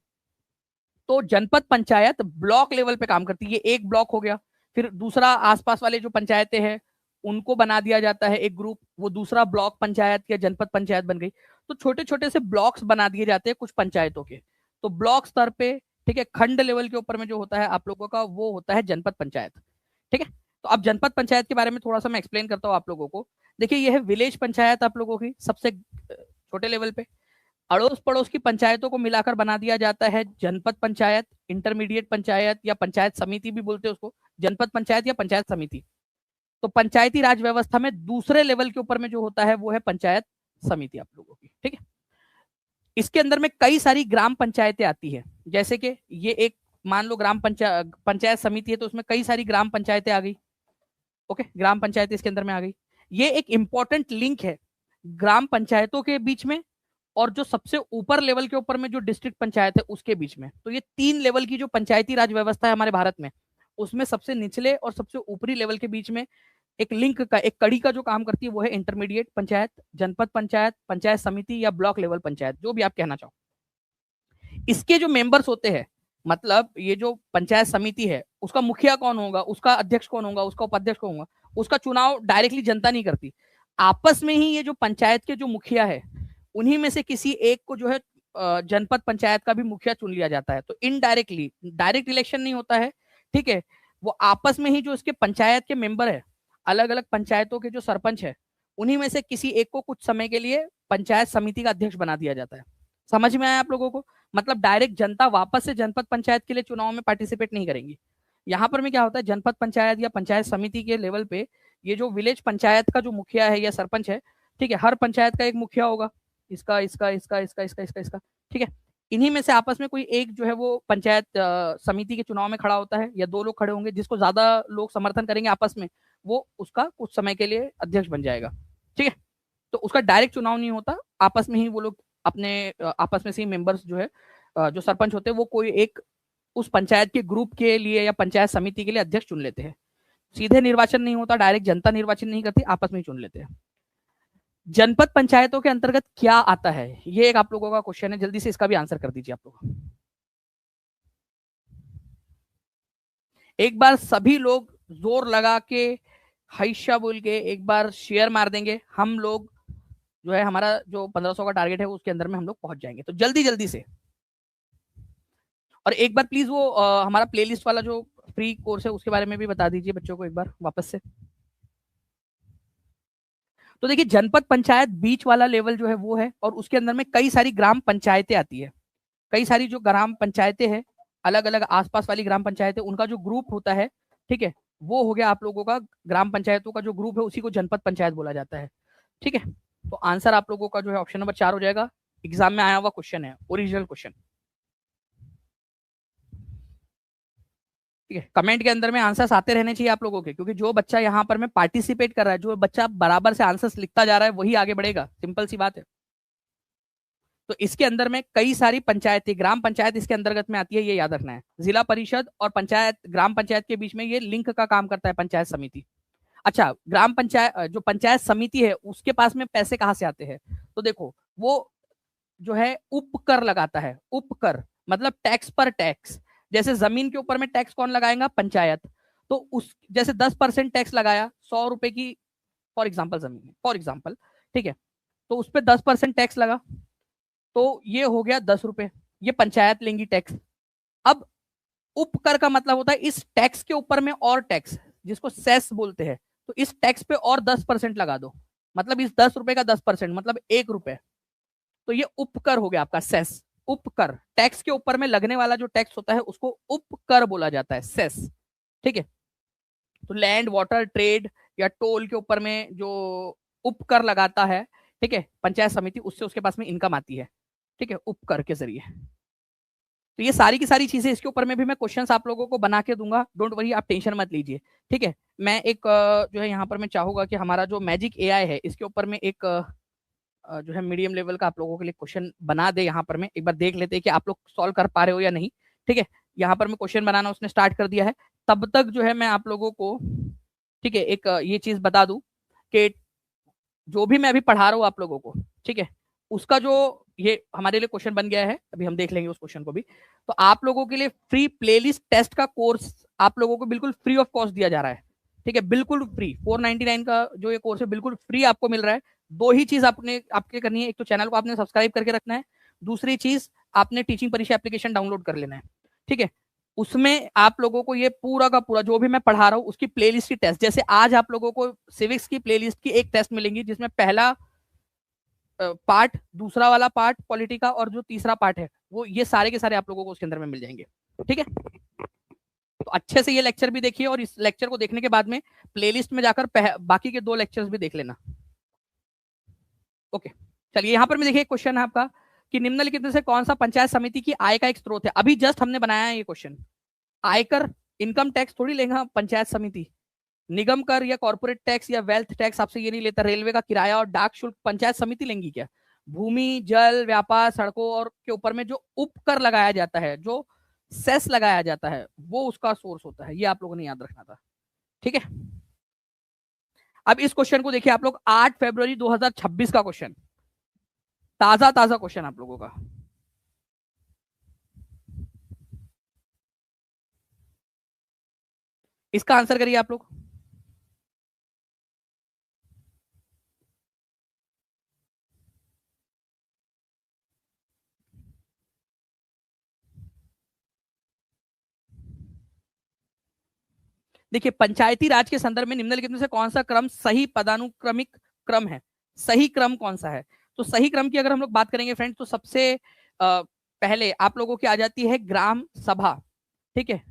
तो जनपद पंचायत ब्लॉक लेवल पे काम करती है, ये एक ब्लॉक हो गया। फिर दूसरा आसपास वाले जो पंचायतें हैं उनको बना दिया जाता है एक ग्रुप, वो दूसरा ब्लॉक पंचायत या जनपद पंचायत बन गई। तो छोटे छोटे से ब्लॉक्स बना दिए जाते हैं कुछ पंचायतों के। तो ब्लॉक स्तर पे, ठीक है, खंड लेवल के ऊपर में जो होता है आप लोगों का, वो होता है जनपद पंचायत, ठीक है। तो अब जनपद पंचायत के बारे में थोड़ा सा मैं एक्सप्लेन करता हूँ आप लोगों को। देखिए ये है विलेज पंचायत आप लोगों की, सबसे छोटे लेवल पे। अड़ोस पड़ोस की पंचायतों को मिलाकर बना दिया जाता है जनपद पंचायत, इंटरमीडिएट पंचायत या पंचायत समिति भी बोलते हैं उसको, जनपद पंचायत या पंचायत समिति। तो पंचायती राज व्यवस्था में दूसरे लेवल के ऊपर में जो होता है वो है पंचायत समिति आप लोगों की, ठीक है। इसके अंदर में कई सारी ग्राम पंचायतें आती है, जैसे कि ये एक मान लो ग्राम पंचायत समिति है, तो उसमें कई सारी ग्राम पंचायतें आ गई, ओके, ग्राम पंचायतें इसके अंदर में आ गई। ये एक इंपॉर्टेंट लिंक है ग्राम पंचायतों के बीच में और जो सबसे ऊपर लेवल के ऊपर में जो डिस्ट्रिक्ट पंचायत है उसके बीच में। तो ये 3 लेवल की जो पंचायती राज व्यवस्था है हमारे भारत में, उसमें सबसे निचले और सबसे ऊपरी लेवल के बीच में एक लिंक का, एक कड़ी का जो काम करती है वो है इंटरमीडिएट पंचायत, जनपद पंचायत, पंचायत समिति या ब्लॉक लेवल पंचायत, जो भी आप कहना चाहो। इसके जो मेंबर्स होते हैं, मतलब ये जो पंचायत समिति है उसका मुखिया कौन होगा, उसका अध्यक्ष कौन होगा, उसका उपाध्यक्ष कौन होगा, उसका चुनाव डायरेक्टली जनता नहीं करती। आपस में ही ये जो पंचायत के जो मुखिया है उन्हीं में से किसी एक को जो है जनपद पंचायत का भी मुखिया चुन लिया जाता है। तो इनडायरेक्टली, डायरेक्ट इलेक्शन नहीं होता है, ठीक है, वो आपस में ही जो इसके पंचायत के मेंबर है, अलग अलग पंचायतों के जो सरपंच है, उन्हीं में से किसी एक को कुछ समय के लिए पंचायत समिति का अध्यक्ष बना दिया जाता है। समझ में आया आप लोगों को? मतलब डायरेक्ट जनता वापस से जनपद पंचायत के लिए चुनाव में पार्टिसिपेट नहीं करेंगी। यहाँ पर में क्या होता है, जनपद पंचायत या पंचायत समिति के लेवल पे ये जो विलेज पंचायत का जो मुखिया है या सरपंच है, ठीक है, हर पंचायत का एक मुखिया होगा, इसका इसका इसका इसका इसका इसका इसका, ठीक है, इन्हीं में से आपस में कोई एक जो है वो पंचायत समिति के चुनाव में खड़ा होता है, या दो लोग खड़े होंगे, जिसको ज्यादा लोग समर्थन करेंगे आपस में, वो उसका कुछ समय के लिए अध्यक्ष बन जाएगा, ठीक है। तो उसका डायरेक्ट चुनाव नहीं होता, आपस में ही वो लोग अपने आपस में से ही मेंबर्स जो है जो सरपंच होते हैं वो कोई एक उस पंचायत के ग्रुप के लिए या पंचायत समिति के लिए अध्यक्ष चुन लेते हैं। सीधे निर्वाचन नहीं होता, डायरेक्ट जनता निर्वाचन नहीं करती, आपस में ही चुन लेते हैं। जनपद पंचायतों के अंतर्गत क्या आता है, ये एक आप लोगों का क्वेश्चन है, जल्दी से इसका भी आंसर कर दीजिए आप लोग। एक बार सभी लोग जोर लगा के हैशा बोल के एक बार शेयर मार देंगे, हम लोग जो है हमारा जो 1500 का टारगेट है उसके अंदर में हम लोग पहुंच जाएंगे। तो जल्दी जल्दी से, और एक बार प्लीज वो हमारा प्लेलिस्ट वाला जो फ्री कोर्स है उसके बारे में भी बता दीजिए बच्चों को एक बार वापस से। तो देखिए, जनपद पंचायत बीच वाला लेवल जो है वो है, और उसके अंदर में कई सारी ग्राम पंचायतें आती है, कई सारी जो ग्राम पंचायतें हैं, अलग अलग आसपास वाली ग्राम पंचायतें, उनका जो ग्रुप होता है, ठीक है, वो हो गया आप लोगों का ग्राम पंचायतों का जो ग्रुप है, उसी को जनपद पंचायत बोला जाता है, ठीक है। तो आंसर आप लोगों का जो है ऑप्शन नंबर 4 हो जाएगा। एग्जाम में आया हुआ क्वेश्चन है, ओरिजिनल क्वेश्चन, ठीक है। कमेंट के अंदर में आंसर्स आते रहने चाहिए आप लोगों के, क्योंकि जो बच्चा यहाँ पर में पार्टिसिपेट कर रहा है, जो बच्चा बराबर से आंसर्स लिखता जा रहा है, वही आगे बढ़ेगा, सिंपल सी बात है। तो इसके अंदर में कई सारी पंचायतें, ग्राम पंचायत इसके अंतर्गत में आती है, ये याद रखना है। जिला परिषद और पंचायत, ग्राम पंचायत के बीच में ये लिंक का काम करता है पंचायत समिति। अच्छा, ग्राम पंचायत जो पंचायत समिति है उसके पास में पैसे कहाँ से आते हैं, तो देखो वो जो है उपकर लगाता है, उपकर मतलब टैक्स पर टैक्स। जैसे जमीन के ऊपर में टैक्स कौन लगाएगा, पंचायत। तो उस जैसे 10% टैक्स लगाया 100 रुपए की फॉर एग्जाम्पल जमीन है, फॉर एग्जाम्पल, ठीक है, तो उस पर 10% टैक्स लगा, तो ये हो गया 10 रुपए, ये पंचायत लेंगी टैक्स। अब उपकर का मतलब होता है इस टैक्स के ऊपर में और टैक्स, जिसको सेस बोलते हैं, तो इस टैक्स पे और 10% लगा दो, मतलब इस 10 रुपए का 10% मतलब 1 रुपए, तो ये उपकर हो गया आपका सेस। उपकर, टैक्स के ऊपर में लगने वाला जो टैक्स होता है उसको उपकर बोला जाता है, सेस, ठीक है। तो लैंड, वाटर, ट्रेड या टोल के ऊपर में जो उपकर लगाता है, ठीक है, पंचायत समिति, उससे उसके पास में इनकम आती है, ठीक है, उपकर के जरिए। तो ये सारी की सारी चीजें, इसके ऊपर में भी मैं क्वेश्चंस आप लोगों को बना के दूंगा, डोंट वरी, आप टेंशन मत लीजिए, ठीक है। मैं एक जो है यहाँ पर मैं चाहूंगा कि हमारा जो मैजिक एआई है इसके ऊपर में एक जो है मीडियम लेवल का आप लोगों के लिए क्वेश्चन बना दे, यहाँ पर में एक बार देख लेते हैं कि आप लोग सॉल्व कर पा रहे हो या नहीं, ठीक है। यहाँ पर मैं क्वेश्चन बनाना उसने स्टार्ट कर दिया है, तब तक जो है मैं आप लोगों को, ठीक है, एक ये चीज बता दूं कि जो भी मैं अभी पढ़ा रहा हूँ आप लोगों को, ठीक है, उसका जो ये हमारे लिए क्वेश्चन बन गया है, अभी हम देख लेंगे उस क्वेश्चन को भी। तो आप लोगों के लिए फ्री प्लेलिस्ट टेस्ट का कोर्स आप लोगों को बिल्कुल फ्री ऑफ कॉस्ट दिया जा रहा है, ठीक है, बिल्कुल फ्री। 499 का जो ये कोर्स है बिल्कुल फ्री आपको मिल रहा है। दो ही चीज आपने आपके करनी है, एक तो चैनल को आपने सब्सक्राइब करके रखना है, दूसरी चीज आपने टीचिंग परीक्षा एप्लीकेशन डाउनलोड कर लेना है, ठीक है। उसमें आप लोगों को ये पूरा का पूरा जो भी मैं पढ़ा रहा हूँ उसकी प्लेलिस्ट की टेस्ट, जैसे आज आप लोगों को सिविक्स की प्लेलिस्ट की एक टेस्ट मिलेंगी, जिसमें पहला पार्ट, दूसरा वाला पार्ट पॉलिटी का, और जो तीसरा पार्ट है वो, ये सारे के सारे आप लोगों को उसके अंदर में मिल जाएंगे, ठीक है। तो अच्छे से ये लेक्चर भी देखिए, और इस लेक्चर को देखने के बाद में प्लेलिस्ट में जाकर बाकी के 2 लेक्चर्स भी देख लेना, ओके। चलिए, यहाँ पर मैं देखिए क्वेश्चन है आपका कि निम्नलिखित में से कौन सा पंचायत समिति की आय का एक स्रोत है। अभी जस्ट हमने बनाया है ये क्वेश्चन। आयकर, इनकम टैक्स थोड़ी लेगा पंचायत समिति, निगम कर या कॉर्पोरेट टैक्स या वेल्थ टैक्स आपसे ये नहीं लेता, रेलवे का किराया और डाक शुल्क पंचायत समिति लेंगी क्या? भूमि, जल, व्यापार, सड़कों और के ऊपर में जो उपकर लगाया जाता है, जो सेस लगाया जाता है, वो उसका सोर्स होता है, ये आप लोगों ने याद रखना था, ठीक है। अब इस क्वेश्चन को देखिए आप लोग, 8 फरवरी 2026 का क्वेश्चन, ताजा ताजा क्वेश्चन आप लोगों का। इसका आंसर करिए आप लोग। देखिए, पंचायती राज के संदर्भ में निम्नलिखित में से कौन सा क्रम सही पदानुक्रमिक क्रम है? सही क्रम कौन सा है? तो सही क्रम की अगर हम लोग बात करेंगे फ्रेंड्स, तो सबसे पहले आप लोगों की आ जाती है ग्राम सभा। ठीक है,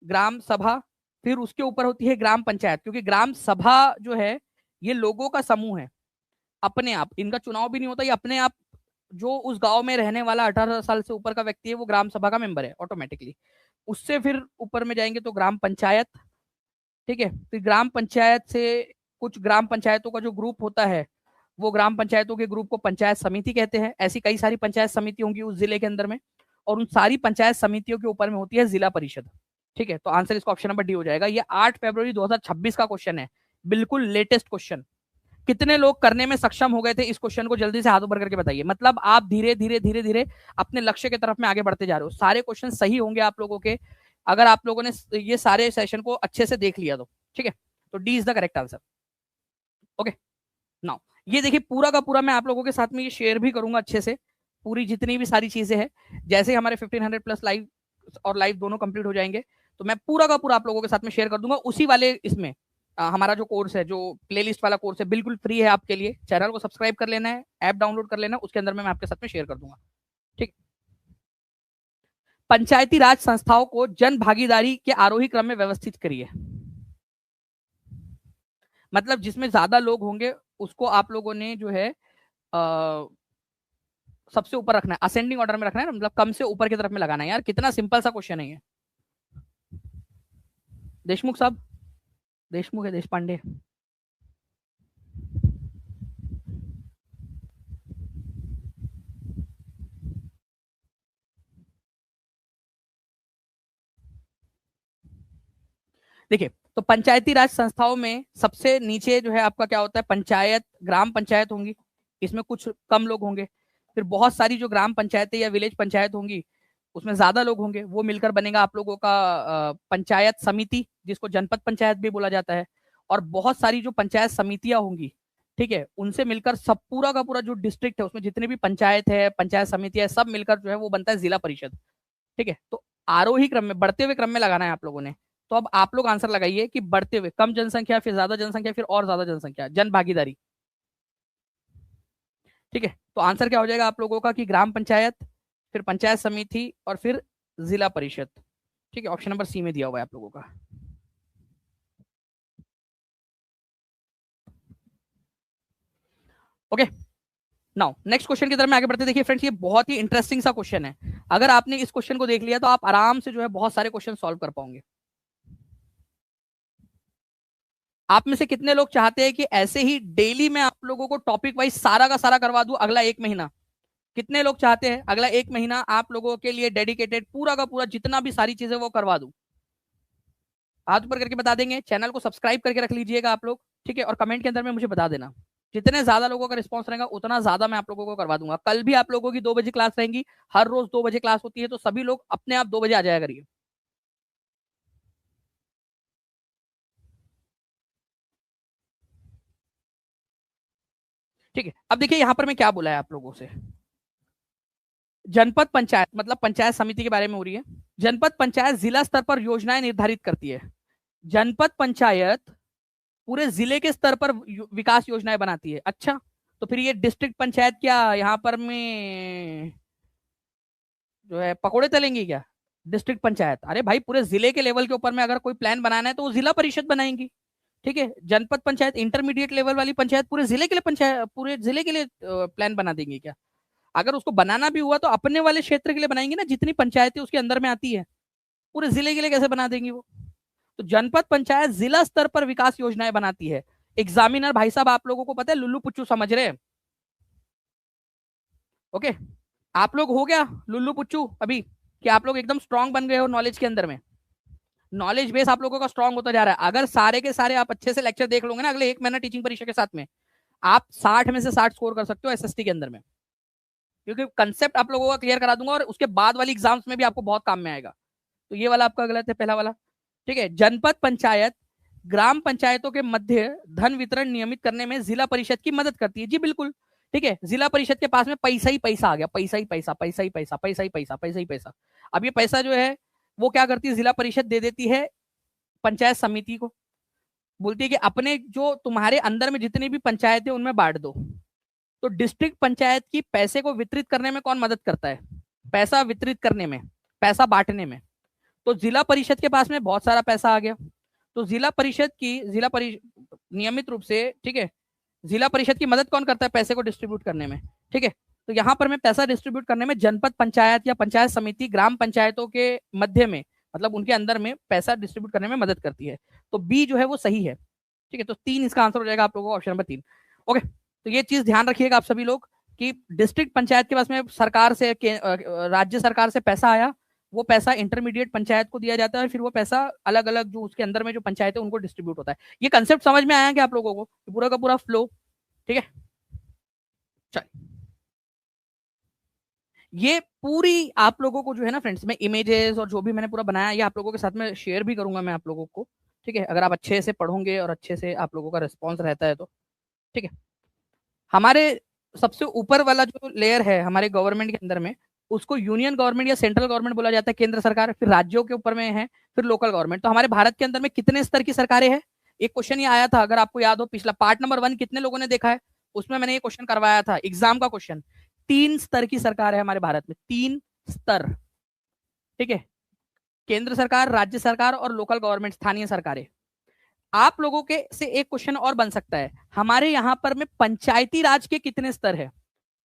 ग्राम सभा, फिर उसके ऊपर होती है ग्राम पंचायत, क्योंकि ग्राम सभा जो है ये लोगों का समूह है, अपने आप, इनका चुनाव भी नहीं होता, ये अपने आप, जो उस गांव में रहने वाला 18 साल से ऊपर का व्यक्ति है वो ग्राम सभा का मेंबर है ऑटोमेटिकली। उससे फिर ऊपर में जाएंगे तो ग्राम पंचायत। ठीक है, फिर ग्राम पंचायत से कुछ ग्राम पंचायतों का जो ग्रुप होता है वो ग्राम पंचायतों के ग्रुप को पंचायत समिति कहते हैं। ऐसी कई सारी पंचायत समिति होंगी उस जिले के अंदर में, और उन सारी पंचायत समितियों के ऊपर में होती है जिला परिषद। ठीक है, तो आंसर इसका ऑप्शन नंबर डी हो जाएगा। ये 8 फरवरी 2026 का क्वेश्चन है, बिल्कुल लेटेस्ट क्वेश्चन। कितने लोग करने में सक्षम हो गए थे इस क्वेश्चन को? जल्दी से हाथ ऊपर करके बताइए। मतलब आप धीरे धीरे धीरे धीरे अपने लक्ष्य की तरफ में आगे बढ़ते जा रहे हो। सारे क्वेश्चन सही होंगे आप लोगों के, अगर आप लोगों ने ये सारे सेशन को अच्छे से देख लिया तो। ठीक है, तो D is the correct answer. Okay, now ये देखिए, पूरा का पूरा मैं आप लोगों के साथ में ये शेयर भी करूंगा अच्छे से, पूरी जितनी भी सारी चीजें हैं। जैसे हमारे 1500 प्लस लाइव और लाइव दोनों कंप्लीट हो जाएंगे तो मैं पूरा का पूरा आप लोगों के साथ में शेयर कर दूंगा उसी वाले इसमें। हमारा जो कोर्स है, जो प्लेलिस्ट वाला कोर्स है, बिल्कुल फ्री है आपके लिए। चैनल को सब्सक्राइब कर लेना है, ऐप डाउनलोड कर लेना, उसके अंदर मैं आपके साथ में शेयर कर दूंगा। ठीक, पंचायती राज संस्थाओं को जन भागीदारी के आरोही क्रम में व्यवस्थित करिए। मतलब जिसमें ज्यादा लोग होंगे उसको आप लोगों ने जो है सबसे ऊपर रखना है, असेंडिंग ऑर्डर में रखना है, मतलब कम से ऊपर की तरफ में लगाना है। यार कितना सिंपल सा क्वेश्चन है ये। देशमुख साहब, देशमुख है, देश पांडे। देखिए, तो पंचायती राज संस्थाओं में सबसे नीचे जो है आपका क्या होता है? पंचायत, ग्राम पंचायत होंगी, इसमें कुछ कम लोग होंगे। फिर बहुत सारी जो ग्राम पंचायतें या विलेज पंचायत होंगी उसमें ज्यादा लोग होंगे, वो मिलकर बनेगा आप लोगों का पंचायत समिति, जिसको जनपद पंचायत भी बोला जाता है। और बहुत सारी जो पंचायत समितियां होंगी, ठीक है, उनसे मिलकर सब पूरा का पूरा जो डिस्ट्रिक्ट है उसमें जितने भी पंचायत है, पंचायत समितियां, सब मिलकर जो है वो बनता है जिला परिषद। ठीक है, तो आरोही क्रम में, बढ़ते हुए क्रम में लगाना है आप लोगों ने। तो अब आप लोग आंसर लगाइए कि बढ़ते हुए, कम जनसंख्या, फिर ज्यादा जनसंख्या, फिर और ज्यादा जनसंख्या, जन भागीदारी। ठीक है, तो आंसर क्या हो जाएगा आप लोगों का कि ग्राम पंचायत, फिर पंचायत समिति, और फिर जिला परिषद। ठीक है, ऑप्शन नंबर सी में दिया हुआ है आप लोगों का। ओके, नाउ नेक्स्ट क्वेश्चन की तरफ में आगे बढ़ते। देखिए फ्रेंड्स, ये बहुत ही इंटरेस्टिंग सा क्वेश्चन है। अगर आपने इस क्वेश्चन को देख लिया तो आप आराम से जो है बहुत सारे क्वेश्चन सॉल्व कर पाओगे। आप में से कितने लोग चाहते हैं कि ऐसे ही डेली मैं आप लोगों को टॉपिक वाइज सारा का सारा करवा दूं अगला 1 महीना? कितने लोग चाहते हैं अगला 1 महीना आप लोगों के लिए डेडिकेटेड, पूरा का पूरा जितना भी सारी चीजें वो करवा दूं? हाथ ऊपर करके बता देंगे। चैनल को सब्सक्राइब करके रख लीजिएगा आप लोग। ठीक है, और कमेंट के अंदर में मुझे बता देना। जितने ज्यादा लोगों का रिस्पॉन्स रहेगा उतना ज्यादा मैं आप लोगों को करवा दूंगा। कल भी आप लोगों की 2 बजे क्लास रहेंगी, हर रोज 2 बजे क्लास होती है, तो सभी लोग अपने आप 2 बजे आ जाया करिए। ठीक है, अब देखिए यहां पर मैं क्या बोला है आप लोगों से। जनपद पंचायत मतलब पंचायत समिति के बारे में हो रही है। जनपद पंचायत जिला स्तर पर योजनाएं निर्धारित करती है। जनपद पंचायत पूरे जिले के स्तर पर विकास योजनाएं बनाती है। अच्छा, तो फिर ये डिस्ट्रिक्ट पंचायत क्या यहाँ पर में जो है पकोड़े तलेंगी क्या? डिस्ट्रिक्ट पंचायत, अरे भाई पूरे जिले के लेवल के ऊपर में अगर कोई प्लान बनाना है तो वो जिला परिषद बनाएंगी। ठीक है, जनपद पंचायत इंटरमीडिएट लेवल वाली पंचायत पूरे जिले के लिए, पंचायत पूरे जिले के लिए प्लान बना देंगी क्या? अगर उसको बनाना भी हुआ तो अपने वाले क्षेत्र के लिए बनाएंगे ना, जितनी पंचायतें उसके अंदर में आती है। पूरे जिले के लिए कैसे बना देंगी वो? तो जनपद पंचायत जिला स्तर पर विकास योजनाएं बनाती है। एग्जामिनर भाई साहब आप लोगों को पता है लुल्लू पुच्चू समझ रहे हैं? ओके, आप लोग हो गया लुल्लू पुच्चू अभी कि आप लोग एकदम स्ट्रांग बन गए हो नॉलेज के अंदर में? नॉलेज बेस आप लोगों का स्ट्रांग होता जा रहा है। अगर सारे के सारे आप अच्छे से लेक्चर देख लोगे ना अगले 1 महीना टीचिंग परीक्षा के साथ में, आप 60 में से 60 स्कोर कर सकते हो एसएसटी के अंदर में, क्योंकि कंसेप्ट आप लोगों का क्लियर करा दूंगा और उसके बाद वाली एग्जाम्स में भी आपको बहुत काम में आएगा। तो ये वाला आपका गलत है, पहला वाला। ठीक है, जनपद पंचायत ग्राम पंचायतों के मध्य धन वितरण नियमित करने में जिला परिषद की मदद करती है। जी बिल्कुल, ठीक है, जिला परिषद के पास में पैसा ही पैसा आ गया, पैसा ही पैसा, पैसा ही पैसा, पैसा ही पैसा, पैसा ही पैसा। अब ये पैसा जो है वो क्या करती है, जिला परिषद दे देती है पंचायत समिति को, बोलती है कि अपने जो तुम्हारे अंदर में जितनी भी पंचायत है उनमें बांट दो। तो डिस्ट्रिक्ट पंचायत की पैसे को वितरित करने में कौन मदद करता है? पैसा वितरित करने में, पैसा बांटने में। तो जिला परिषद के पास में बहुत सारा पैसा आ गया। तो नियमित रूप से, ठीक है, जिला परिषद की मदद कौन करता है पैसे को डिस्ट्रीब्यूट करने में? ठीक है, तो यहाँ पर मैं पैसा डिस्ट्रीब्यूट करने में जनपद पंचायत या पंचायत समिति ग्राम पंचायतों के मध्य में, मतलब उनके अंदर में पैसा डिस्ट्रीब्यूट करने में मदद करती है। तो बी जो है वो सही है। ठीक है, तो 3 इसका आंसर हो जाएगा आप लोगों को, ऑप्शन नंबर 3। ओके, तो ये चीज ध्यान रखिएगा आप सभी लोग कि डिस्ट्रिक्ट पंचायत के पास में सरकार से, राज्य सरकार से पैसा आया, वो पैसा इंटरमीडिएट पंचायत को दिया जाता है और फिर वो पैसा अलग अलग जो उसके अंदर में जो पंचायत है उनको डिस्ट्रीब्यूट होता है। ये कंसेप्ट समझ में आया क्या आप लोगों को? पूरा का पूरा फ्लो, ठीक है। चलिए, ये पूरी आप लोगों को जो है ना फ्रेंड्स, मैं इमेजेस और जो भी मैंने पूरा बनाया ये आप लोगों के साथ में शेयर भी करूंगा मैं आप लोगों को, ठीक है, अगर आप अच्छे से पढ़ोगे और अच्छे से आप लोगों का रिस्पॉन्स रहता है तो। ठीक है, हमारे सबसे ऊपर वाला जो लेयर है हमारे गवर्नमेंट के अंदर में, उसको यूनियन गवर्नमेंट या सेंट्रल गवर्नमेंट बोला जाता है, केंद्र सरकार। फिर राज्यों के ऊपर में है, फिर लोकल गवर्नमेंट। तो हमारे भारत के अंदर में कितने स्तर की सरकारें हैं? एक क्वेश्चन ये आया था, अगर आपको याद हो, पिछला पार्ट नंबर 1 कितने लोगों ने देखा है, उसमें मैंने ये क्वेश्चन करवाया था, एग्जाम का क्वेश्चन। 3 स्तर की सरकार है हमारे भारत में, 3 स्तर। ठीक है, केंद्र सरकार, राज्य सरकार और लोकल गवर्नमेंट, स्थानीय सरकारें। आप लोगों के से एक क्वेश्चन और बन सकता है, हमारे यहाँ पर में पंचायती राज के कितने स्तर है?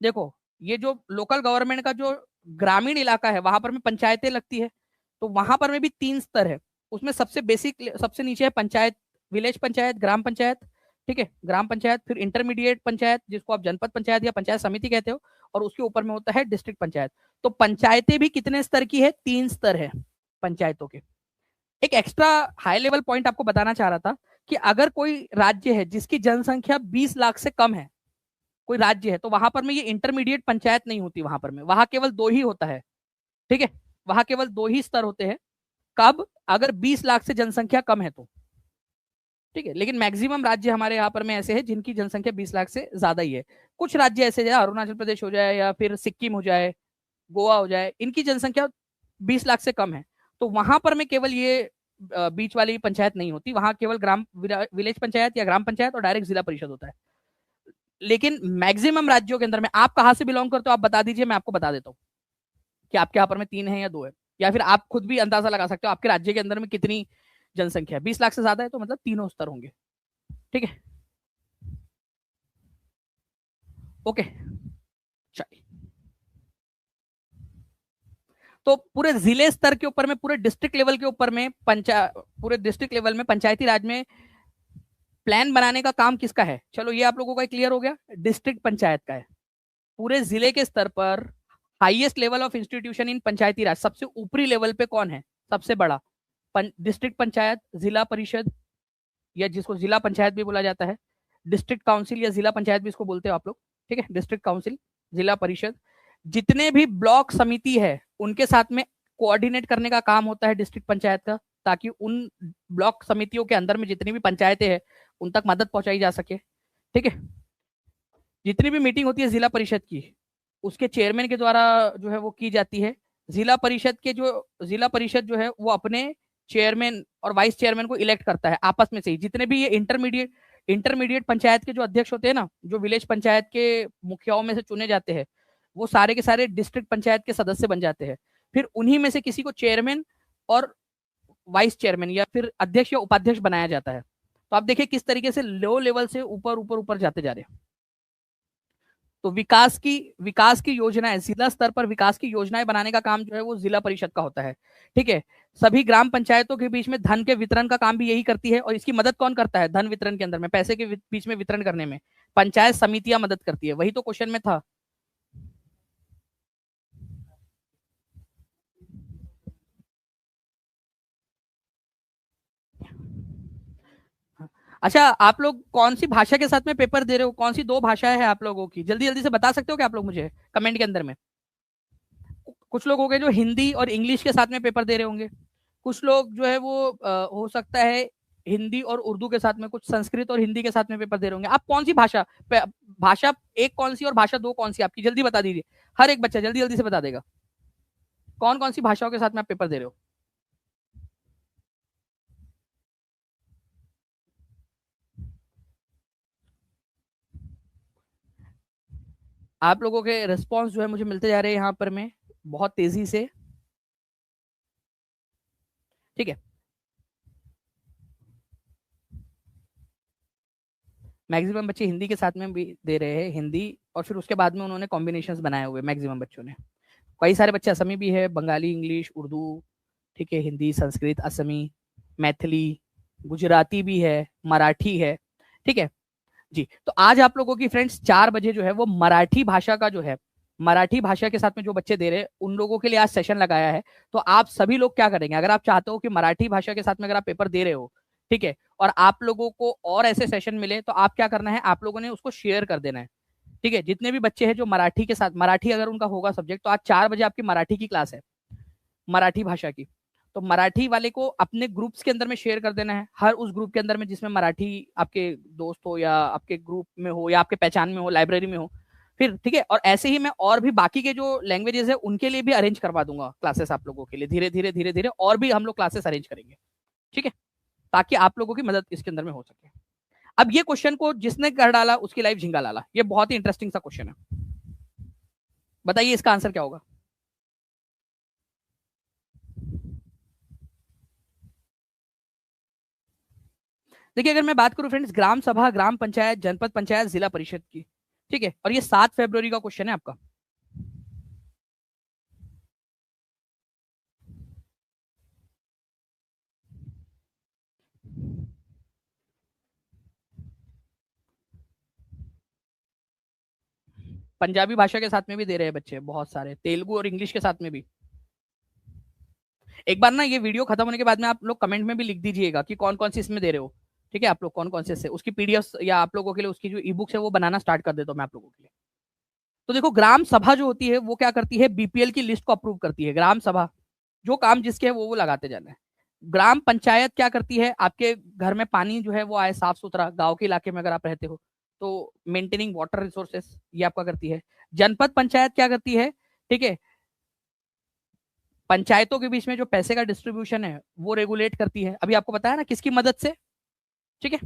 देखो, ये जो लोकल गवर्नमेंट का जो ग्रामीण इलाका है वहां पर में पंचायतें लगती है, तो वहां पर में भी 3 स्तर है। उसमें सबसे बेसिक, सबसे नीचे है पंचायत, विलेज पंचायत, ग्राम पंचायत। ठीक है, ग्राम पंचायत, फिर इंटरमीडिएट पंचायत जिसको आप जनपद पंचायत या पंचायत समिति कहते हो, और उसके ऊपर में होता है डिस्ट्रिक्ट पंचायत। तो पंचायतें भी कितने स्तर की है? 3 स्तर है पंचायतों के। एक एक्स्ट्रा हाई लेवल पॉइंट आपको बताना चाह रहा था कि अगर कोई राज्य है जिसकी जनसंख्या 20 लाख से कम है, कोई राज्य है, तो वहां पर में ये इंटरमीडिएट पंचायत नहीं होती, वहां पर में, वहां केवल 2 ही होता है। ठीक है, वहां केवल 2 ही स्तर होते हैं। कब? अगर 20 लाख से जनसंख्या कम है तो। ठीक है, लेकिन मैक्सिमम राज्य हमारे यहाँ पर में ऐसे हैं जिनकी जनसंख्या 20 लाख से ज्यादा ही है। कुछ राज्य ऐसे जैसे अरुणाचल प्रदेश हो जाए या फिर सिक्किम हो जाए, गोवा हो जाए, इनकी जनसंख्या 20 लाख से कम है, तो वहां पर में केवल ये बीच वाली पंचायत नहीं होती, वहां केवल ग्राम विलेज पंचायत या ग्राम पंचायत और डायरेक्ट जिला परिषद होता है। लेकिन मैक्सिमम राज्यों के अंदर में, आप कहां से बिलोंग करते हो आप बता दीजिए, मैं आपको बता देता हूँ कि आपके यहाँ पर में 3 है या 2 है, या फिर आप खुद भी अंदाजा लगा सकते हो आपके राज्य के अंदर में कितनी जनसंख्या है। 20 लाख से ज्यादा है तो मतलब तीनों स्तर होंगे। ठीक है, ओके, चलिए। तो पूरे जिले स्तर के ऊपर में, पूरे डिस्ट्रिक्ट लेवल के ऊपर में, पूरे डिस्ट्रिक्ट लेवल में पंचायती राज में प्लान बनाने का काम किसका है? चलो ये आप लोगों का क्लियर हो गया, डिस्ट्रिक्ट पंचायत का है। पूरे जिले के स्तर पर highest level of institution in panchayati raj, सबसे ऊपरी लेवल पे कौन है सबसे बड़ा? डिस्ट्रिक्ट पंचायत, जिला परिषद, या जिसको जिला पंचायत भी बोला जाता है, डिस्ट्रिक्ट काउंसिल या जिला पंचायत भी इसको बोलते हो आप लोग। ठीक है, डिस्ट्रिक्ट काउंसिल, जिला परिषद, जितने भी ब्लॉक समिति है उनके साथ में कोऑर्डिनेट करने का काम होता है डिस्ट्रिक्ट पंचायत का, ताकि उन ब्लॉक समितियों के अंदर में जितनी भी पंचायतें हैं उन तक मदद पहुंचाई जा सके। ठीक है, जितनी भी मीटिंग होती है जिला परिषद की, उसके चेयरमैन के द्वारा जो है वो की जाती है। जिला परिषद जो है वो अपने चेयरमैन और वाइस चेयरमैन को इलेक्ट करता है आपस में से ही। जितने भी ये इंटरमीडिएट पंचायत के जो अध्यक्ष होते हैं ना, जो विलेज पंचायत के मुखियाओं में से चुने जाते हैं, वो सारे के सारे डिस्ट्रिक्ट पंचायत के सदस्य बन जाते हैं। फिर उन्हीं में से किसी को चेयरमैन और वाइस चेयरमैन या फिर अध्यक्ष या उपाध्यक्ष बनाया जाता है। तो आप देखिए किस तरीके से लो लेवल से ऊपर ऊपर ऊपर जाते जा रहे हैं। तो विकास की योजनाएं, जिला स्तर पर विकास की योजनाएं बनाने का काम जो है वो जिला परिषद का होता है। ठीक है, सभी ग्राम पंचायतों के बीच में धन के वितरण का काम भी यही करती है, और इसकी मदद कौन करता है धन वितरण के अंदर में, पैसे के बीच में वितरण करने में? पंचायत समितियां मदद करती है, वही तो क्वेश्चन में था। अच्छा, आप लोग कौन सी भाषा के साथ में पेपर दे रहे हो? कौन सी 2 भाषाएं हैं आप लोगों की? जल्दी जल्दी से बता सकते हो क्या आप लोग मुझे कमेंट के अंदर में? कुछ लोग हो गए जो हिंदी और इंग्लिश के साथ में पेपर दे रहे होंगे, कुछ लोग जो है वो हो सकता है हिंदी और उर्दू के साथ में, कुछ संस्कृत और हिंदी के साथ में पेपर दे रहे होंगे। आप कौन सी भाषा एक कौन सी और भाषा 2 कौन सी आपकी? जल्दी बता दीजिए, हर एक बच्चा जल्दी जल्दी से बता देगा कौन कौन सी भाषाओं के साथ में आप पेपर दे रहे हो। आप लोगों के रिस्पॉन्स जो है मुझे मिलते जा रहे हैं यहाँ पर में बहुत तेजी से। ठीक है, मैक्सिमम बच्चे हिंदी के साथ में भी दे रहे हैं, हिंदी, और फिर उसके बाद में उन्होंने कॉम्बिनेशंस बनाए हुए मैक्सिमम बच्चों ने। कई सारे बच्चे असमी भी है, बंगाली, इंग्लिश, उर्दू, ठीक है, हिंदी, संस्कृत, असमी, मैथिली, गुजराती भी है, मराठी है। ठीक है जी। तो आज आप लोगों की फ्रेंड्स 4 बजे जो है वो मराठी भाषा का जो है, मराठी भाषा के साथ में जो बच्चे दे रहे हैं उन लोगों के लिए आज सेशन लगाया है। तो आप सभी लोग क्या करेंगे, अगर आप चाहते हो कि मराठी भाषा के साथ में अगर आप पेपर दे रहे हो, ठीक है, और आप लोगों को और ऐसे सेशन मिले, तो आप क्या करना है, आप लोगों ने उसको शेयर कर देना है। ठीक है, जितने भी बच्चे हैं जो मराठी के साथ, मराठी अगर उनका होगा सब्जेक्ट, तो आज 4 बजे आपकी मराठी की क्लास है, मराठी भाषा की। तो मराठी वाले को अपने ग्रुप्स के अंदर में शेयर कर देना है, हर उस ग्रुप के अंदर में जिसमें मराठी आपके दोस्त हो या आपके ग्रुप में हो या आपके पहचान में हो, लाइब्रेरी में हो। फिर ठीक है, और ऐसे ही मैं और भी बाकी के जो लैंग्वेजेस है उनके लिए भी अरेंज करवा दूंगा क्लासेस आप लोगों के लिए, धीरे धीरे धीरे धीरे और भी हम लोग क्लासेस अरेंज करेंगे। ठीक है, ताकि आप लोगों की मदद इसके अंदर में हो सके। अब ये क्वेश्चन को जिसने कर डाला उसकी लाइफ झिंगा लाला, ये बहुत ही इंटरेस्टिंग सा क्वेश्चन है। बताइए इसका आंसर क्या होगा। देखिए, अगर मैं बात करूं फ्रेंड्स, ग्राम सभा, ग्राम पंचायत, जनपद पंचायत, जिला परिषद की, ठीक है, और ये 7 फरवरी का क्वेश्चन है आपका। पंजाबी भाषा के साथ में भी दे रहे हैं बच्चे बहुत सारे, तेलुगु और इंग्लिश के साथ में भी। एक बार ना ये वीडियो खत्म होने के बाद में आप लोग कमेंट में भी लिख दीजिएगा कि कौन कौन सी इसमें दे रहे हो। ठीक है, आप लोग कौन कौन से से उसकी पीडीएफ या आप लोगों के लिए उसकी जो ई बुक्स है वो बनाना स्टार्ट कर देता हूँ मैं आप लोगों के लिए। तो देखो, ग्राम सभा जो होती है वो क्या करती है, बीपीएल की लिस्ट को अप्रूव करती है। ग्राम सभा जो काम जिसके है वो लगाते जाना है। ग्राम पंचायत क्या करती है, आपके घर में पानी जो है वो आए साफ सुथरा, गांव के इलाके में अगर आप रहते हो तो मेंटेनिंग वाटर रिसोर्सेस, ये आपका करती है। जनपद पंचायत क्या करती है, ठीक है, पंचायतों के बीच में जो पैसे का डिस्ट्रीब्यूशन है वो रेगुलेट करती है। अभी आपको बताया ना किसकी मदद से। ठीक है,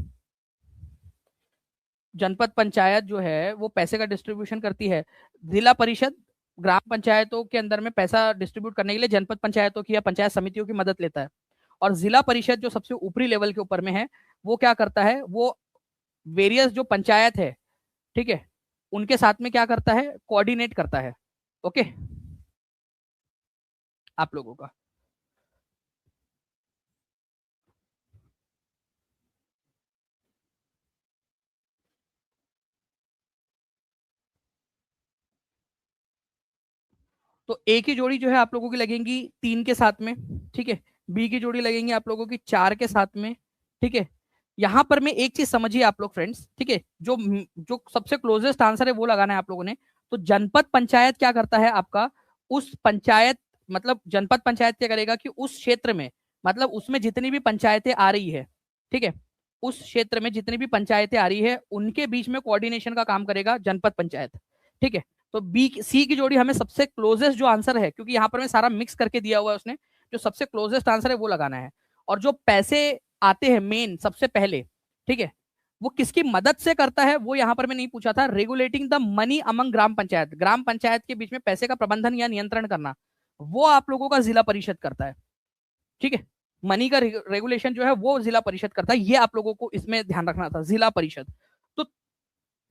जनपद पंचायत जो है वो पैसे का डिस्ट्रीब्यूशन करती है। जिला परिषद ग्राम पंचायतों के अंदर में पैसा डिस्ट्रीब्यूट करने के लिए जनपद पंचायतों की या पंचायत समितियों की मदद लेता है। और जिला परिषद जो सबसे ऊपरी लेवल के ऊपर में है, वो क्या करता है, वो वेरियस जो पंचायत है, ठीक है, उनके साथ में क्या करता है, कोऑर्डिनेट करता है। ओके, आप लोगों का। तो ए की जोड़ी जो है आप लोगों की लगेंगी 3 के साथ में, ठीक है, बी की जोड़ी लगेंगी आप लोगों की 4 के साथ में। ठीक है, यहां पर मैं एक चीज समझिए आप लोग फ्रेंड्स, ठीक है, जो जो सबसे क्लोजेस्ट आंसर है वो लगाना है आप लोगों ने। तो जनपद पंचायत क्या करता है आपका, उस पंचायत, मतलब जनपद पंचायत क्या करेगा कि उस क्षेत्र में, मतलब उसमें जितनी भी पंचायतें आ रही है, ठीक है, उस क्षेत्र में जितनी भी पंचायतें आ रही है उनके बीच में कोऑर्डिनेशन का काम करेगा जनपद पंचायत। ठीक है, तो बी सी की जोड़ी हमें सबसे क्लोजेस्ट जो आंसर है, क्योंकि यहाँ पर मैं सारा मिक्स करके दिया हुआ है उसने, जो सबसे क्लोजेस्ट आंसर है वो लगाना है। और जो पैसे आते हैं मेन सबसे पहले, ठीक है, वो किसकी मदद से करता है वो यहाँ पर मैं नहीं पूछा था। रेगुलेटिंग द मनी अमंग ग्राम पंचायत, ग्राम पंचायत के बीच में पैसे का प्रबंधन या नियंत्रण करना, वो आप लोगों का जिला परिषद करता है। ठीक है, मनी का रेगुलेशन जो है वो जिला परिषद करता है, ये आप लोगों को इसमें ध्यान रखना था, जिला परिषद। तो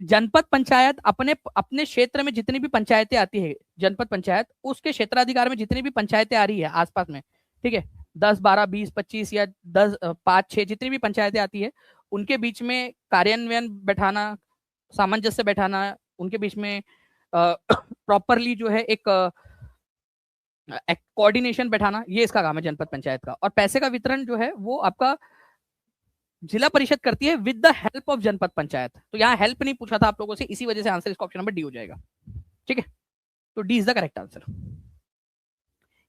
जनपद पंचायत अपने अपने क्षेत्र में जितनी भी पंचायतें आती है, जनपद पंचायत उसके क्षेत्राधिकार में जितनी भी पंचायतें आ रही है आसपास में, ठीक है, 10, 12, 20, 25 या 10, 5, 6 जितनी भी पंचायतें आती है, उनके बीच में कार्यान्वयन बैठाना, सामंजस्य बैठाना, उनके बीच में प्रॉपरली जो है एक कोऑर्डिनेशन बैठाना, ये इसका काम है जनपद पंचायत का। और पैसे का वितरण जो है वो आपका जिला परिषद करती है विद द हेल्प ऑफ जनपद पंचायत। तो यहाँ हेल्प नहीं पूछा था आप लोगों से, इसी वजह से आंसर इसका ऑप्शन नंबर डी हो जाएगा। ठीक है, तो D is the correct answer.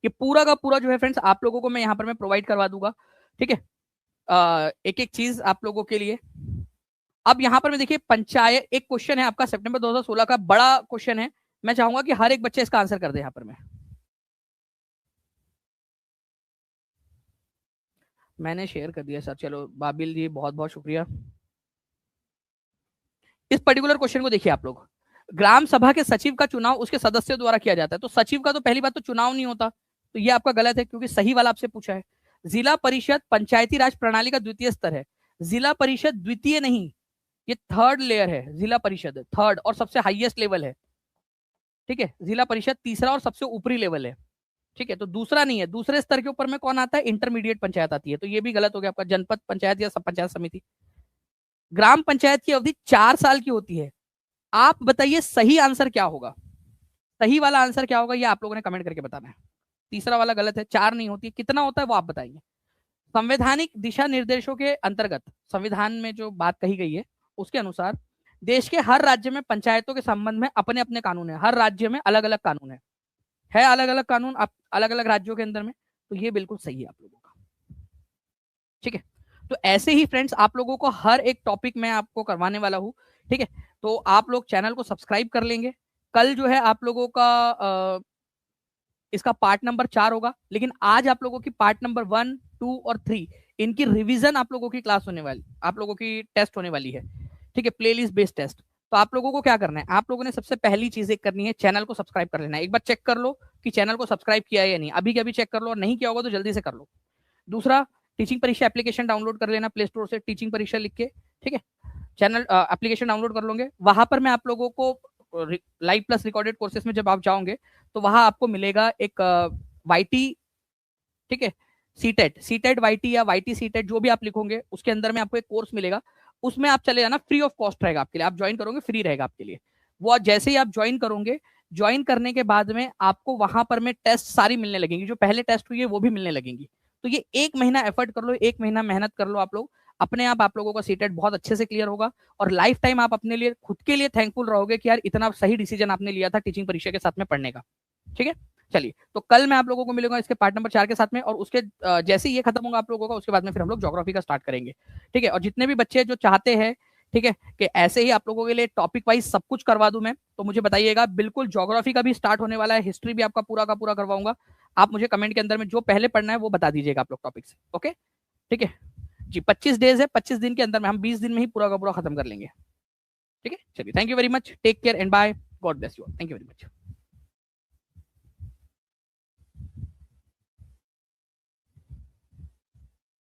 ये पूरा का पूरा जो है फ्रेंड्स आप लोगों को मैं यहाँ पर मैं प्रोवाइड करवा दूंगा। ठीक है, एक एक चीज आप लोगों के लिए। अब यहाँ पर मैं देखिए, पंचायत एक क्वेश्चन है आपका सितंबर 2016 का, बड़ा क्वेश्चन है। मैं चाहूंगा कि हर एक बच्चे इसका आंसर कर दे। यहाँ पर मैंने शेयर कर दिया सर, चलो बाबिल जी बहुत बहुत शुक्रिया। इस पर्टिकुलर क्वेश्चन को देखिए आप लोग, ग्राम सभा के सचिव का चुनाव उसके सदस्यों द्वारा किया जाता है। तो सचिव का तो पहली बात तो चुनाव नहीं होता, तो ये आपका गलत है क्योंकि सही वाला आपसे पूछा है। जिला परिषद पंचायती राज प्रणाली का द्वितीय स्तर है। जिला परिषद द्वितीय नहीं, ये थर्ड लेयर है। जिला परिषद थर्ड और सबसे हाईएस्ट लेवल है, ठीक है। जिला परिषद तीसरा और सबसे ऊपरी लेवल है, ठीक है। तो दूसरा नहीं है। दूसरे स्तर के ऊपर में कौन आता है? इंटरमीडिएट पंचायत आती है। तो ये भी गलत हो गया आपका। जनपद पंचायत या सब पंचायत समिति। ग्राम पंचायत की अवधि 4 साल की होती है। आप बताइए सही आंसर क्या होगा? सही वाला आंसर क्या होगा ये आप लोगों ने कमेंट करके बताना है। तीसरा वाला गलत है, 4 नहीं होती है। कितना होता है वो आप बताइए। संवैधानिक दिशा निर्देशों के अंतर्गत, संविधान में जो बात कही गई है उसके अनुसार देश के हर राज्य में पंचायतों के संबंध में अपने अपने कानून है। हर राज्य में अलग अलग कानून है अलग अलग कानून अलग अलग राज्यों के अंदर में। तो ये बिल्कुल सही है आप लोगों का, ठीक है। तो ऐसे ही फ्रेंड्स आप लोगों को हर एक टॉपिक मैं आपको करवाने वाला हूं, ठीक है। तो आप लोग चैनल को सब्सक्राइब कर लेंगे। कल जो है आप लोगों का इसका पार्ट नंबर 4 होगा, लेकिन आज आप लोगों की पार्ट नंबर 1, 2 और 3 इनकी रिवीजन आप लोगों की क्लास होने वाली, आप लोगों की टेस्ट होने वाली है, ठीक है। Playlist based test. तो आप लोगों को क्या करना है? आप लोगों ने सबसे पहली चीज एक करनी है, चैनल को सब्सक्राइब कर लेना है। एक बार चेक कर लो कि चैनल को सब्सक्राइब किया है या नहीं। अभी के अभी चेक कर लो, और नहीं किया होगा तो जल्दी से कर लो। दूसरा, टीचिंग परीक्षा एप्लीकेशन डाउनलोड कर लेना प्ले स्टोर से, टीचिंग परीक्षा लिख के, ठीक है। चैनल एप्लीकेशन डाउनलोड कर लोगे, वहां पर मैं आप लोगों को लाइव प्लस रिकॉर्डेड कोर्सेज में जब आप जाओगे तो वहां आपको मिलेगा एक वाईटी, ठीक है। सीटेट वाईटी या वाईटी सीटेट जो भी आप लिखोगे उसके अंदर में आपको एक कोर्स मिलेगा। उसमें आप चले जाना, फ्री ऑफ कॉस्ट रहेगा आपके लिए। आप ज्वाइन करोगे फ्री रहेगा आपके लिए वो। जैसे ही आप ज्वाइन करोगे, ज्वाइन करने के बाद में आपको वहां पर में टेस्ट सारी मिलने लगेंगी, जो पहले टेस्ट हुई है वो भी मिलने लगेंगी। तो ये 1 महीना एफर्ट कर लो, 1 महीना मेहनत कर लो आप लोग, अपने आप लोगों का सीटेट बहुत अच्छे से क्लियर होगा। और लाइफ टाइम आप अपने लिए खुद के लिए थैंकफुल रहोगे कि यार इतना सही डिसीजन आपने लिया था टीचिंग परीक्षा के साथ में पढ़ने का, ठीक है। चलिए, तो कल मैं आप लोगों को मिलूंगा इसके पार्ट नंबर 4 के साथ में, और उसके जैसे ही ये खत्म होगा आप लोगों का, उसके बाद में फिर हम लोग ज्योग्राफी का स्टार्ट करेंगे, ठीक है। और जितने भी बच्चे जो चाहते हैं, ठीक है, कि ऐसे ही आप लोगों के लिए टॉपिक वाइज सब कुछ करवा दूं मैं, तो मुझे बताइएगा। बिल्कुल ज्योग्राफी का भी स्टार्ट होने वाला है, हिस्ट्री भी आपका पूरा का पूरा करवाऊंगा। आप मुझे कमेंट के अंदर में जो पहले पढ़ना है वो बता दीजिएगा आप लोग टॉपिक से, ओके, ठीक है जी। 25 डेज है, 25 दिन के अंदर में हम 20 दिन में ही पूरा का पूरा खत्म कर लेंगे, ठीक है। चलिए, thank you very much, take care and bye, God bless you, thank you very much.